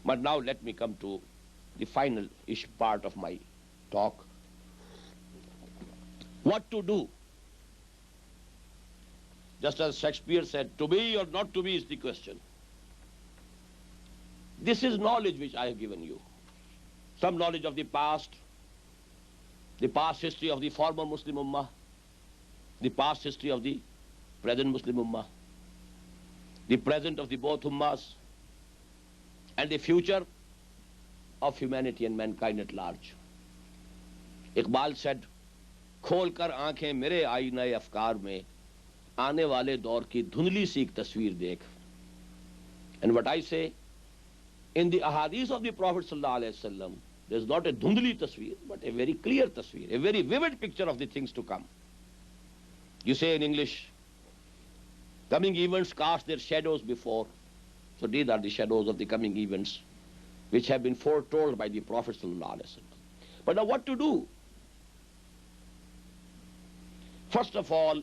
But now let me come to the final-ish part of my talk. What to do? Just as Shakespeare said, to be or not to be is the question. This is knowledge which I have given you. Some knowledge of the past history of the former Muslim Ummah, the past history of the present Muslim Ummah, the present of the both Ummahs, and the future of humanity and mankind at large. Iqbal said, खोल कर आंखें मेरे आईने अफकार में आने वाले दौर की धुंधली सी एक तस्वीर देख. And what I say, in the ahadith of the Prophet sallallahu alaihi wasallam, there is not a dhundli tasveer, but a very clear tasveer, a very vivid picture of the things to come. You say in English, coming events cast their shadows before. So these are the shadows of the coming events which have been foretold by the Prophet sallallahu alaihi wasallam. But now what to do? First of all,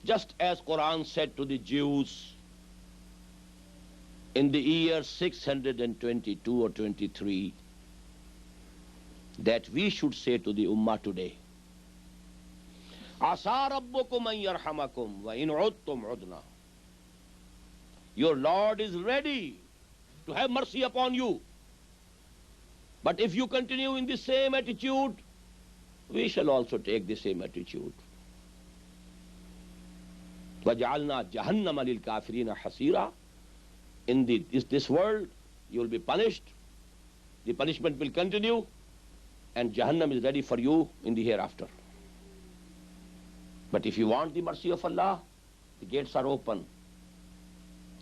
just as Quran said to the Jews in the year 622 or 23, that we should say to the Ummah today, Asa rabbukum an yarhamakum wa in udtum udna. Your Lord is ready to have mercy upon you. But if you continue in the same attitude, we shall also take the same attitude. وَجَعَلْنَا جَهَنَّمَ لِلْكَافِرِينَ حَسِيرًا. In this world, you will be punished. The punishment will continue, and Jahannam is ready for you in the hereafter. But if you want the mercy of Allah, the gates are open.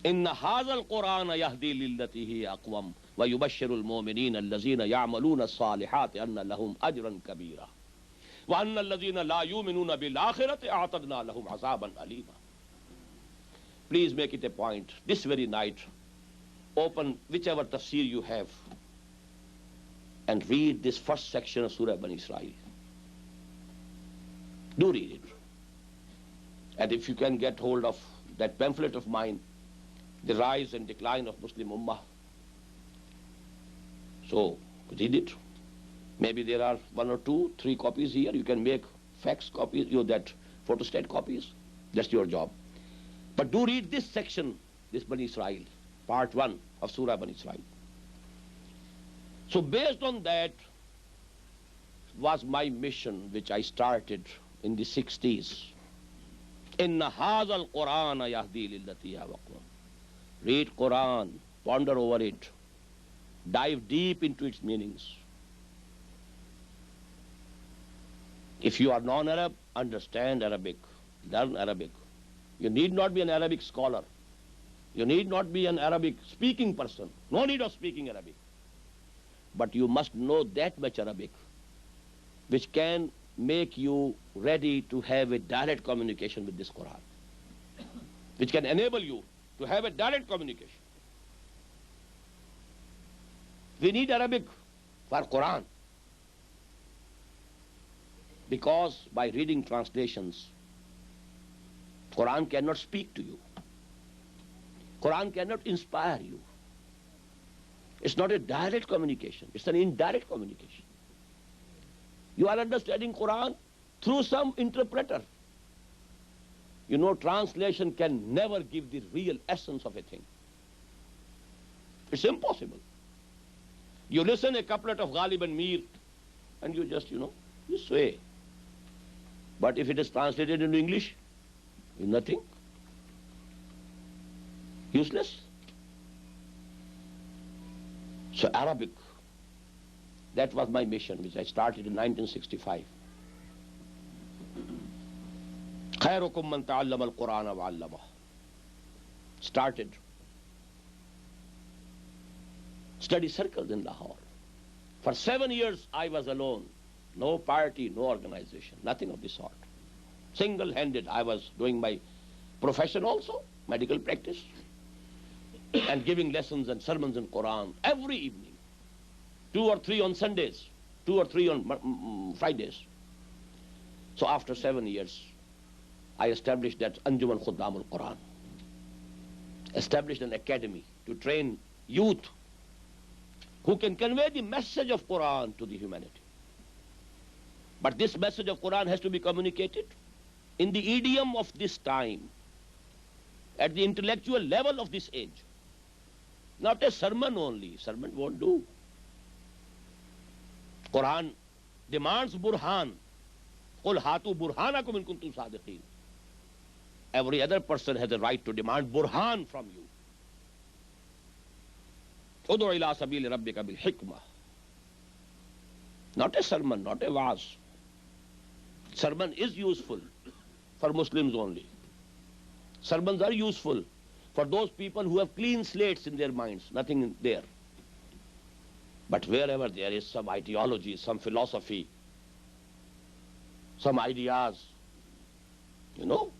إِنَّ هَذَا الْقُرْآنَ يَهْدِي لِلَّتِي هِيَ أَقْوَمُ وَيُبَشِّرُ الْمُؤْمِنِينَ الَّذِينَ يَعْمَلُونَ الصَّالِحَاتِ أَنَّ لَهُمْ أَجْرًا كَبِيرًا وَأَنَّ الَّذِينَ لَا يُؤْمِنُونَ بِالْآخِرَةِ أَعْتَدْنَا لَهُمْ عَذَابًا أَلِيمًا. Please make it a point, this very night, open whichever tafsir you have and read this first section of Surah Bani Israel. Do read it. And if you can get hold of that pamphlet of mine, The Rise and Decline of Muslim Ummah, so read it. Maybe there are 1 or 2, 3 copies here. You can make fax copies, that photostat copies. That's your job. But do read this section, this Bani Israel, part 1 of Surah Bani Israel. So based on that was my mission, which I started in the 60s. Inna hazal Quran yahdi lillati yawaqwa. Read Quran, ponder over it, dive deep into its meanings. If you are non-Arab, understand Arabic, learn Arabic. You need not be an Arabic scholar. You need not be an Arabic speaking person. No need of speaking Arabic. But you must know that much Arabic, which can make you ready to have a direct communication with this Quran, which can enable you to have a direct communication. We need Arabic for Quran. Because by reading translations, Quran cannot speak to you. Quran cannot inspire you. It's not a direct communication, it's an indirect communication. You are understanding Quran through some interpreter. You know, translation can never give the real essence of a thing. It's impossible. You listen a couplet of Ghalib and Mir, and you just, you sway. But if it is translated into English, it's nothing. Useless. So Arabic, that was my mission, which I started in 1965. خيركم من تعلم القرآن وعلمه. Started study circles in Lahore. For 7 years I was alone. No party, no organization, nothing of the sort. Single-handed, I was doing my profession also, medical practice, and giving lessons and sermons in Quran every evening. 2 or 3 on Sundays, 2 or 3 on Fridays. So after 7 years, I established that Anjuman Khuddam al-Quran. Established an academy to train youth who can convey the message of Quran to the humanity. But this message of Quran has to be communicated in the idiom of this time, at the intellectual level of this age. Not a sermon only. Sermon won't do. Quran demands burhan. Qul hatu burhanakum in kuntum sadiqeen. Every other person has a right to demand burhan from you. Udu ila sabili rabbika bil hikmah. Not a sermon, not a wa'az. Sermon is useful for Muslims only. Sermons are useful for those people who have clean slates in their minds, nothing there. But wherever there is some ideology, some philosophy, some ideas,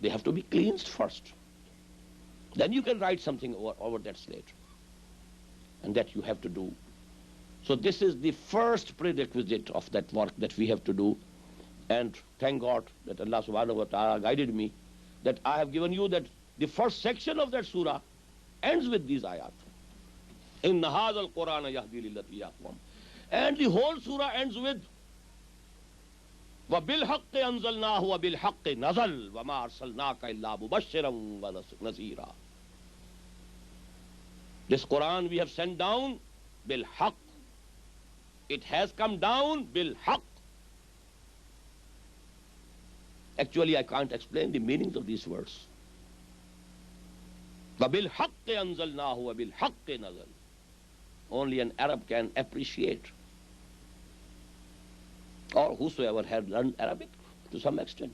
they have to be cleansed first. Then you can write something over that slate. And that you have to do. So this is the first prerequisite of that work that we have to do. And thank God that Allah subhanahu wa ta'ala guided me, that I have given you that the first section of that surah ends with these ayat. Inna hadha al-Qur'ana yahdi lillati aqwam. And the whole surah ends with وَبِالْحَقِّ أَنزَلْنَاهُ وَبِالْحَقِّ نَزَلْ وَمَا أَرْسَلْنَاكَ إِلَّا مُبَشِّرًا وَنَذِيرًا. This Quran we have sent down bil haqq. It has come down bil haqq. Actually, I can't explain the meanings of these words. وَبِالْحَقِّ أَنزَلْنَاهُ وَبِالْحَقِّ نَزَلْ. Only an Arab can appreciate, or whosoever had learned Arabic to some extent.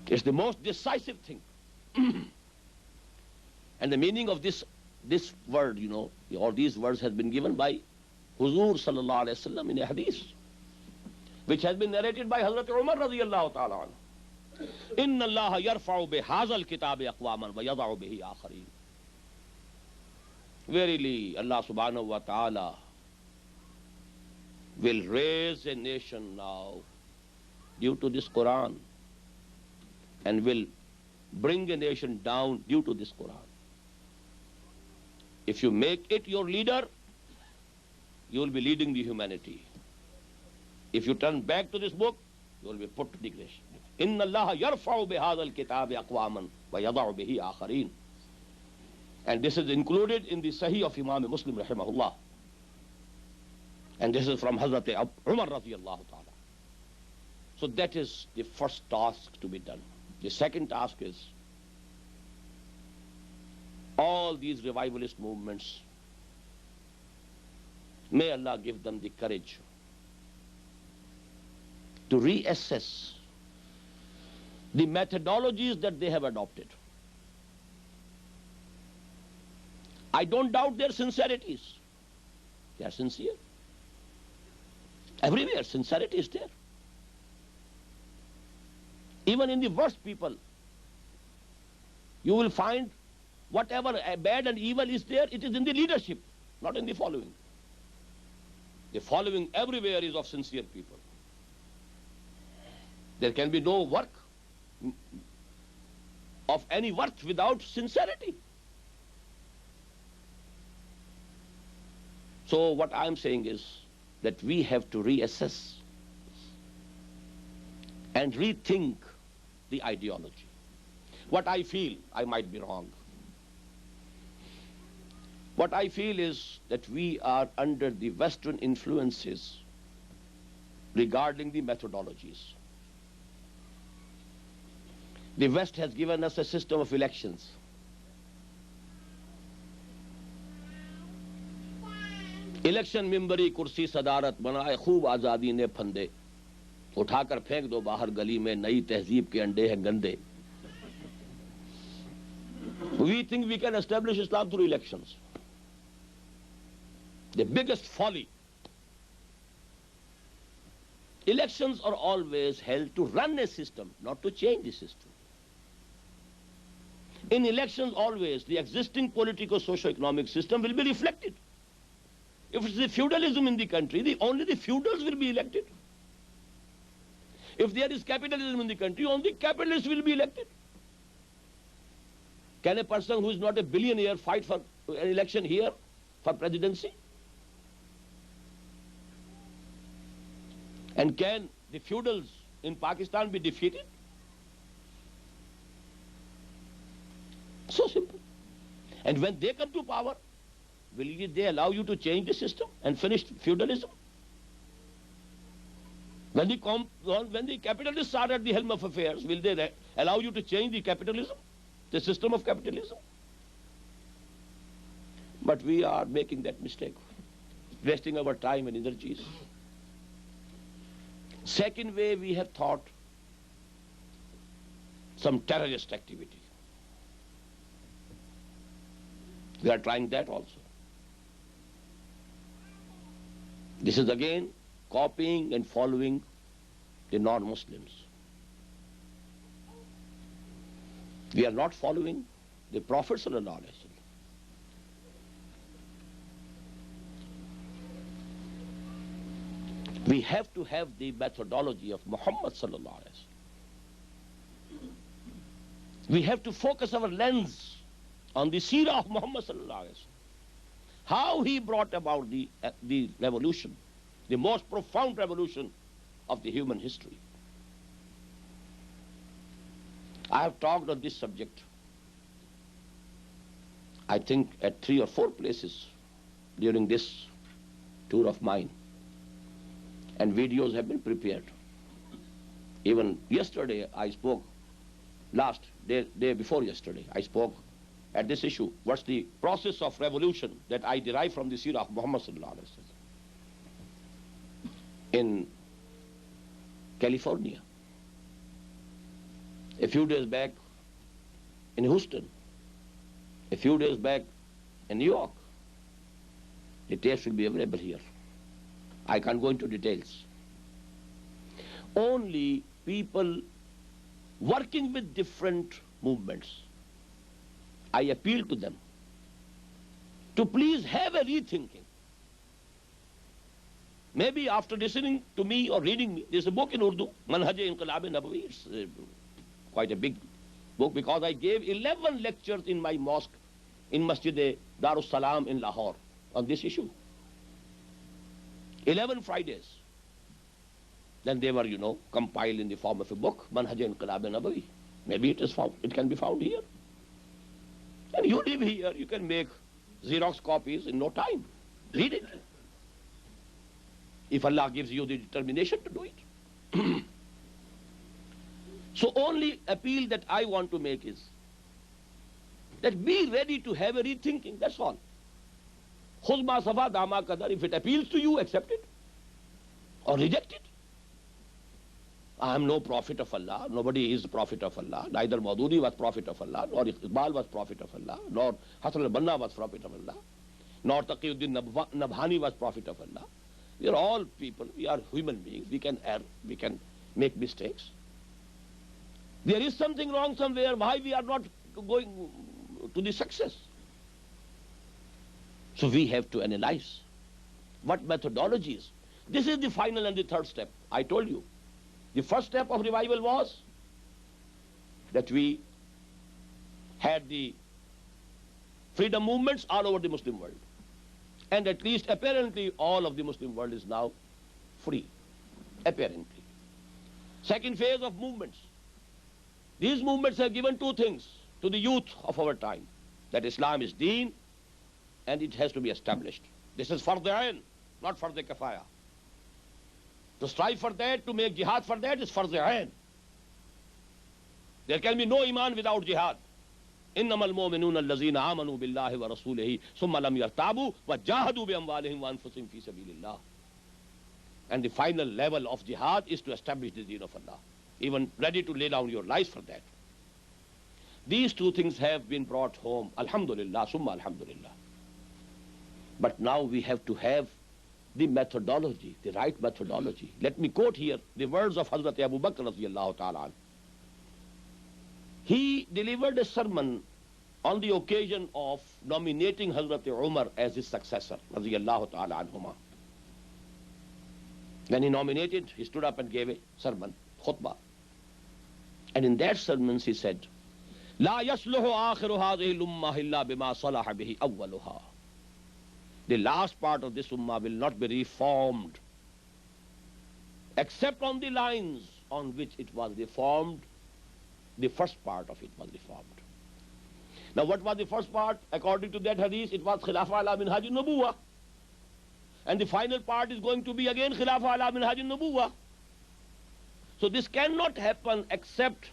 It's the most decisive thing. And the meaning of this word, or these words has been given by Huzur sallallahu alayhi wa sallam in a hadith, which has been narrated by Hazrat Umar radiyallahu ta'ala anhu. Inna Allah yarfa'u bihazal kitabi aqwaman wa yada'u bihi akharin. Verily, Allah subhanahu wa ta'ala will raise a nation now due to this Quran, and will bring a nation down due to this Quran. If you make it your leader, you will be leading the humanity. If you turn back to this book, you will be put to degradation. Inna Allah yarfa'u bihadha al-kitabi aqwaman wa yada'u bihi akharin. And this is included in the Sahih of Imam Muslim rahimahullah. And this is from Hazrat Umar radiyallahu ta'ala. So that is the first task to be done. The second task is all these revivalist movements, may Allah give them the courage to reassess the methodologies that they have adopted. I don't doubt their sincerities. They are sincere. Everywhere sincerity is there. Even in the worst people, you will find whatever bad and evil is there, it is in the leadership, not in the following. The following everywhere is of sincere people. There can be no work of any worth without sincerity. So what I'm saying is that we have to reassess and rethink the ideology. What I feel, I might be wrong. What I feel is that we are under the Western influences regarding the methodologies. The West has given us a system of elections. Election मेंबरी कुर्सी सदारत बनाए खूब आजादी ने फंदे उठाकर फेंक दो बाहर गली में नई तहजीब के अंडे हैं गंदे. We think we can establish Islam through elections. The biggest folly. Elections are always held to run a system, not to change the system. In elections always the existing political socio-economic system will be reflected. If it's the feudalism in the country, only the feudals will be elected. If there is capitalism in the country, only capitalists will be elected. Can a person who is not a billionaire fight for an election here for presidency? And can the feudals in Pakistan be defeated? So simple. And when they come to power, will they allow you to change the system and finish feudalism? When the capitalists are at the helm of affairs, will they allow you to change the capitalism, the system of capitalism? But we are making that mistake, wasting our time and energies. Second way, we have thought some terrorist activity. We are trying that also. This is again copying and following the non-Muslims. We are not following the Prophet ﷺ. We have to have the methodology of Muhammad ﷺ. We have to focus our lens on the seerah of Muhammad ﷺ. How he brought about the revolution, the most profound revolution of the human history. I have talked on this subject, I think, at 3 or 4 places during this tour of mine. And videos have been prepared. Even yesterday I spoke, day before yesterday, I spoke at this issue. What's the process of revolution that I derive from the seerah of Muhammad sallallahu alaihi wasallam? In California, a few days back in Houston, a few days back in New York. The tapes will be available here. I can't go into details. Only people working with different movements, I appeal to them to please have a rethinking. Maybe after listening to me or reading me, there's a book in Urdu, Manhaj-e-Inqilab-e-Nabawi. It's quite a big book because I gave 11 lectures in my mosque in Masjid-e-Darussalam in Lahore on this issue. 11 Fridays. Then they were, compiled in the form of a book, Manhaj-e-Inqilab-e-Nabawi. Maybe it can be found here. And you live here, you can make Xerox copies in no time. Read it. If Allah gives you the determination to do it. So only appeal that I want to make is that be ready to have a rethinking, that's all. Khud ma safa dama qadar, if it appeals to you, accept it or reject it. I am no prophet of Allah, nobody is the prophet of Allah, neither Maududi was prophet of Allah, nor Iqbal was prophet of Allah, nor Hasan al-Banna was prophet of Allah, nor Taqiyuddin Nabhani was prophet of Allah. We are all people, we are human beings, we can err, we can make mistakes. There is something wrong somewhere, why we are not going to the success? So we have to analyze what methodologies. This is the final and the third step. I told you. The first step of revival was that we had the freedom movements all over the Muslim world. And at least apparently all of the Muslim world is now free. Apparently. Second phase of movements. These movements have given two things to the youth of our time. That Islam is deen and it has to be established. This is fard ain, not fard kifaya. To strive for that, to make jihad for that is fard ain. There can be no iman without jihad. إنما المؤمنون الذين آمنوا بالله ورسوله ثم لم يرتابوا وجاهدوا بأموالهم وأنفسهم في سبيل الله. And the final level of jihad is to establish the deen of Allah. Even ready to lay down your lives for that. These two things have been brought home. Alhamdulillah, summa alhamdulillah. But now we have to have the methodology, the right methodology. Let me quote here the words of Hazrat Abu Bakr radiyallahu ta'ala anhu. He delivered a sermon on the occasion of nominating Hazrat Umar as his successor, radiyallahu ta'ala anhuma. When he nominated, he stood up and gave a sermon, khutbah. And in that sermon he said, لا يصلح آخر هذه الأمة إلا بما صلح به أولها. The last part of this ummah will not be reformed except on the lines on which it was reformed. The first part of it was reformed. Now what was the first part? According to that hadith, it was Khilafah ala minhaj al-nubuwah. And the final part is going to be again Khilafah ala minhaj al-nubuwah. So this cannot happen except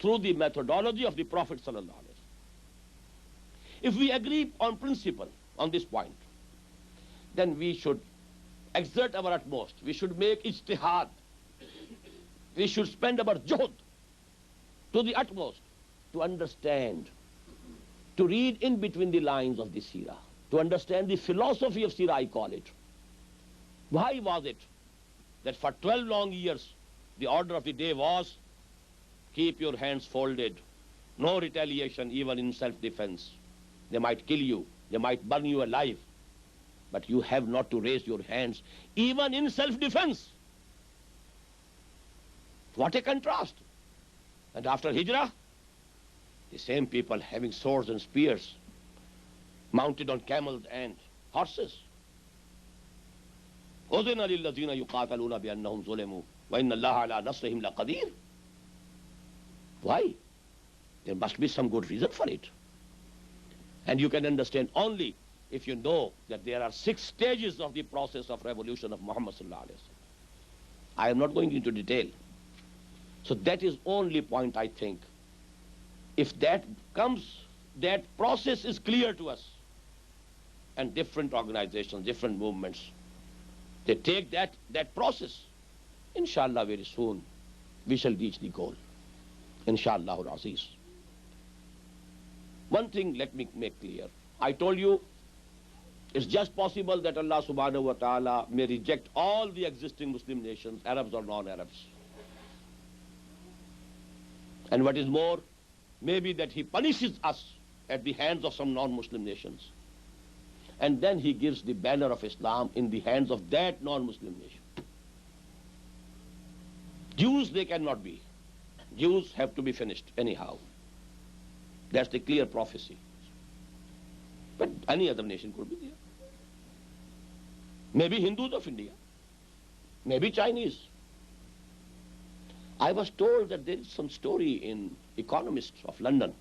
through the methodology of the Prophet sallallahu alaihi wasallam. If we agree on principle on this point, then we should exert our utmost. We should make ijtihad. We should spend our juhd to the utmost to understand, to read in between the lines of the seerah, to understand the philosophy of seerah, I call it. Why was it that for 12 long years the order of the day was keep your hands folded, no retaliation even in self-defense. They might kill you, they might burn you alive, but you have not to raise your hands even in self-defense. What a contrast. And after Hijrah, the same people having swords and spears, mounted on camels and horses. أذن للذين يقاتلون بأنهم ظلموا وإن الله على نصرهم لقدير. Why? There must be some good reason for it. And you can understand only if you know that there are 6 stages of the process of revolution of Muhammad sallallahu alaihi wasallam. I am not going into detail. So that is only point I think. If that comes, that process is clear to us. And different organizations, different movements, they take that process. Inshallah very soon we shall reach the goal. Inshallah al-Aziz. One thing let me make clear. I told you it's just possible that Allah subhanahu wa ta'ala may reject all the existing Muslim nations, Arabs or non-Arabs. And what is more, maybe that he punishes us at the hands of some non-Muslim nations. And then he gives the banner of Islam in the hands of that non-Muslim nation. Jews, they cannot be. Jews have to be finished anyhow. That's the clear prophecy. But any other nation could be there. Maybe Hindus of India. Maybe Chinese. I was told that there is some story in Economists of London,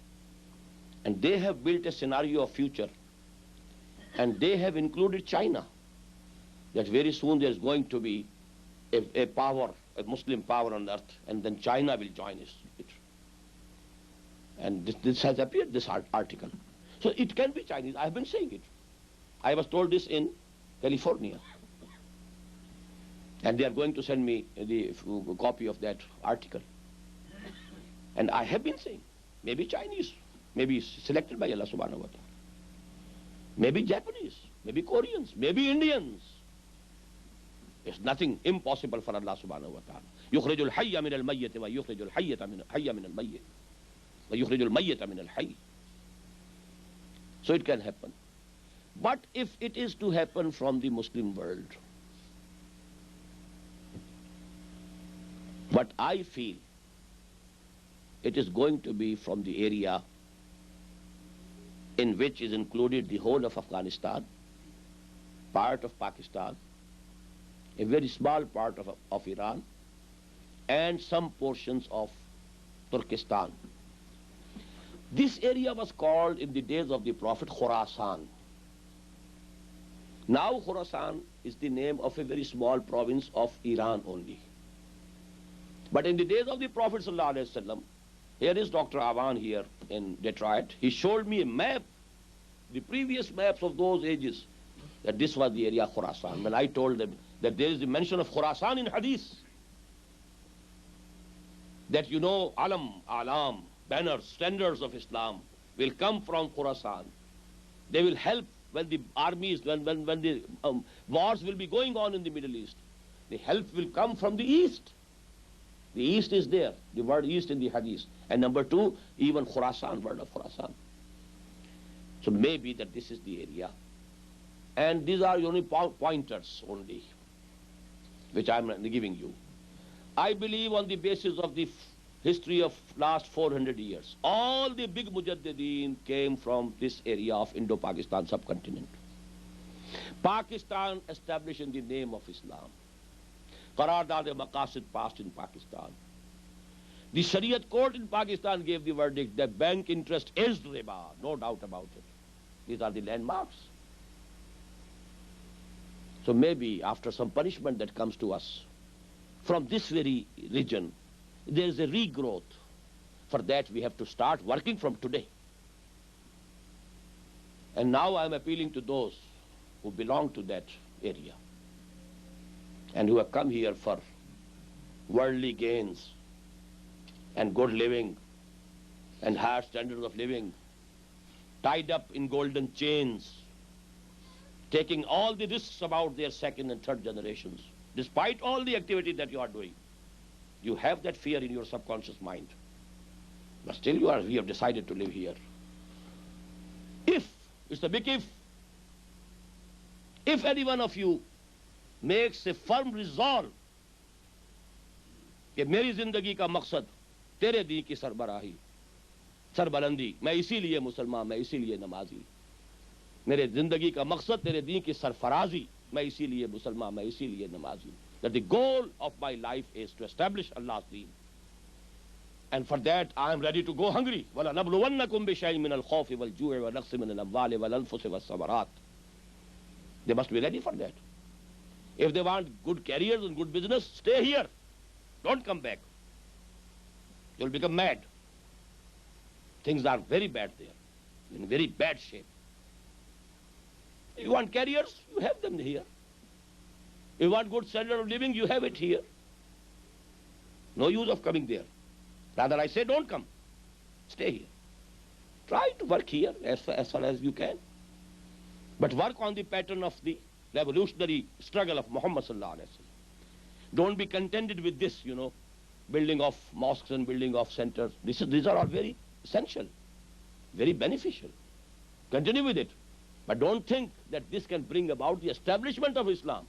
and they have built a scenario of future, and they have included China, that very soon there is going to be a power, a Muslim power on earth, and then China will join it. And this has appeared, this article. So it can be Chinese. I have been saying it. I was told this in California. And they are going to send me the copy of that article. And I have been saying, maybe Chinese, maybe selected by Allah subhanahu wa ta'ala. Maybe Japanese, maybe Koreans, maybe Indians. There's nothing impossible for Allah subhanahu wa ta'ala. يخرج الحي من الميت ويخرج الحي من الميت ويخرج الميت من الحي. So it can happen. But if it is to happen from the Muslim world, what I feel, it is going to be from the area in which is included the whole of Afghanistan, part of Pakistan, a very small part of Iran, and some portions of Turkestan. This area was called in the days of the Prophet Khurasan. Now Khurasan is the name of a very small province of Iran only. But in the days of the Prophet ﷺ, here is Dr. Awan here in Detroit. He showed me a map, the previous maps of those ages, that this was the area Khurasan. When I told them that there is the mention of Khurasan in Hadith, that you know, alam, banners, standards of Islam will come from Khurasan. They will help when the armies, when the wars will be going on in the Middle East. The help will come from the East. The East is there, the word East in the Hadith. And number two, even Khurasan, word of Khurasan. So maybe that this is the area. And these are only pointers only, which I'm giving you. I believe on the basis of the history of last 400 years, all the big mujaddideen came from this area of Indo-Pakistan subcontinent. Pakistan established in the name of Islam. Qaraardad-e-Maqasid passed in Pakistan. The Shariat court in Pakistan gave the verdict that bank interest is riba, no doubt about it. These are the landmarks. So maybe after some punishment that comes to us from this very region, there is a regrowth. For that we have to start working from today. And now I am appealing to those who belong to that area and who have come here for worldly gains and good living and higher standards of living, tied up in golden chains, taking all the risks about their second and third generations. Despite all the activity that you are doing, you have that fear in your subconscious mind. But still you have decided to live here. If, it's a big if any one of you makes a firm resolve कि मेरी जिंदगी का मकसद तेरे दी की सरबराही, सरबलंदी, मैं इसीलिए मुसलमान, मैं इसीलिए नमाजी, मेरे जिंदगी का मकसद तेरे दी की सरफराजी, मैं इसीलिए मुसलमान, मैं इसीलिए नमाजी. That the goal of my life is to establish Allah's deen. And for that I am ready to go hungry. وَلَنَبْلُوَنَّكُمْ بِشَيْءٍ مِنَ الْخَوْفِ وَالْجُوعِ وَنَقْصٍ مِنَ الْأَمْوَالِ وَالْأَنفُسِ وَالثَّمَرَاتِ. They must be ready for that. If they want good careers and good business, stay here. Don't come back. You'll become mad. Things are very bad there, in very bad shape. If you want careers, you have them here. If you want good standard of living, you have it here. No use of coming there. Rather, I say, don't come. Stay here. Try to work here as far as you can. But work on the pattern of the revolutionary struggle of Muhammad sallallahu alaihi wasallam. Don't be contented with this, building of mosques and building of centers. These are all very essential, very beneficial. Continue with it. But don't think that this can bring about the establishment of Islam.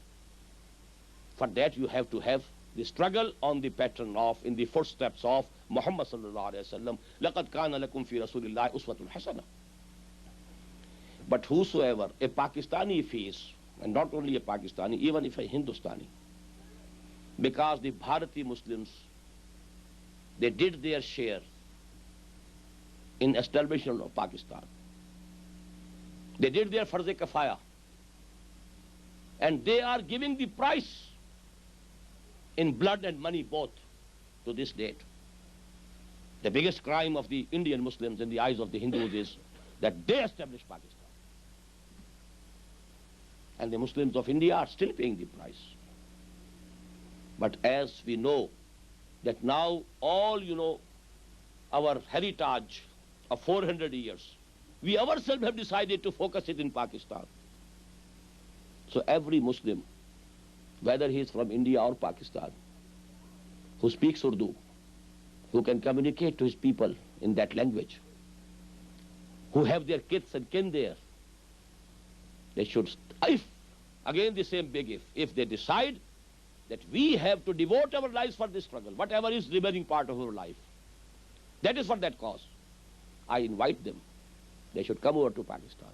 For that you have to have the struggle on the pattern of, in the footsteps of Muhammad sallallahu alaihi wasallam. لَقَدْ كَانَ لَكُمْ فِي رَسُولِ اللَّهِ أُسْوَةٌ حَسَنَةٌ. But whosoever, a Pakistani if he is, and not only a Pakistani, even if a Hindustani, because the Bharati Muslims, they did their share in establishment of Pakistan. They did their farz-e-kafaya. And they are giving the price in blood and money both to this date. The biggest crime of the Indian Muslims in the eyes of the Hindus is that they established Pakistan. And the Muslims of India are still paying the price. But as we know that now all, our heritage of 400 years, we ourselves have decided to focus it in Pakistan. So every Muslim, whether he is from India or Pakistan, who speaks Urdu, who can communicate to his people in that language, who have their kids and kin there, they should, again the same big if they decide that we have to devote our lives for this struggle, whatever is remaining part of our life, that is for that cause, I invite them. They should come over to Pakistan.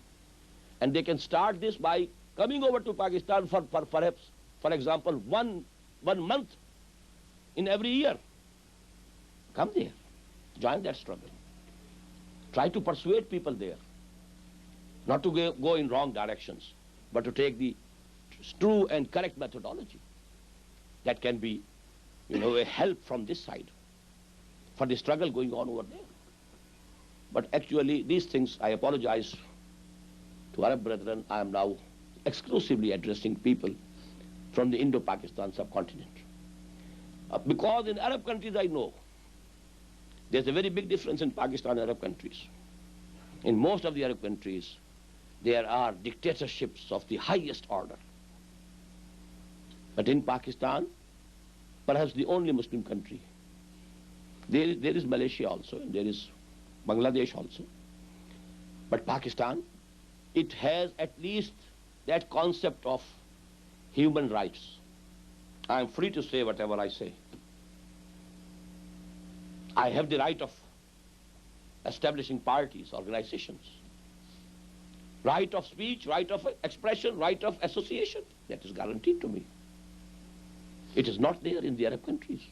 And they can start this by coming over to Pakistan for perhaps, for example, one month in every year. Come there, join that struggle. Try to persuade people there, not to go in wrong directions, but to take the true and correct methodology. That can be, a help from this side for the struggle going on over there. But actually, these things, I apologize to Arab brethren, I am now exclusively addressing people from the Indo-Pakistan subcontinent. Because in Arab countries, I know, there's a very big difference in Pakistan and Arab countries. In most of the Arab countries, there are dictatorships of the highest order. But in Pakistan, perhaps the only Muslim country, there is Malaysia also, and there is Bangladesh also. But Pakistan, it has at least that concept of human rights. I am free to say whatever I say. I have the right of establishing parties, organizations, right of speech, right of expression, right of association. That is guaranteed to me. It is not there in the Arab countries.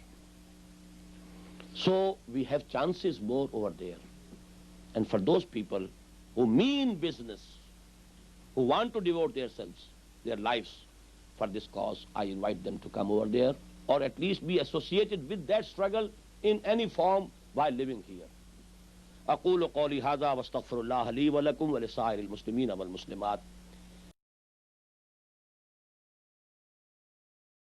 So we have chances more over there. And for those people who mean business, who want to devote themselves, their lives for this cause, I invite them to come over there, or at least be associated with that struggle in any form while living here. أقول قولي هذا واستغفر الله لي ولكم ولسائر المسلمين والمسلمات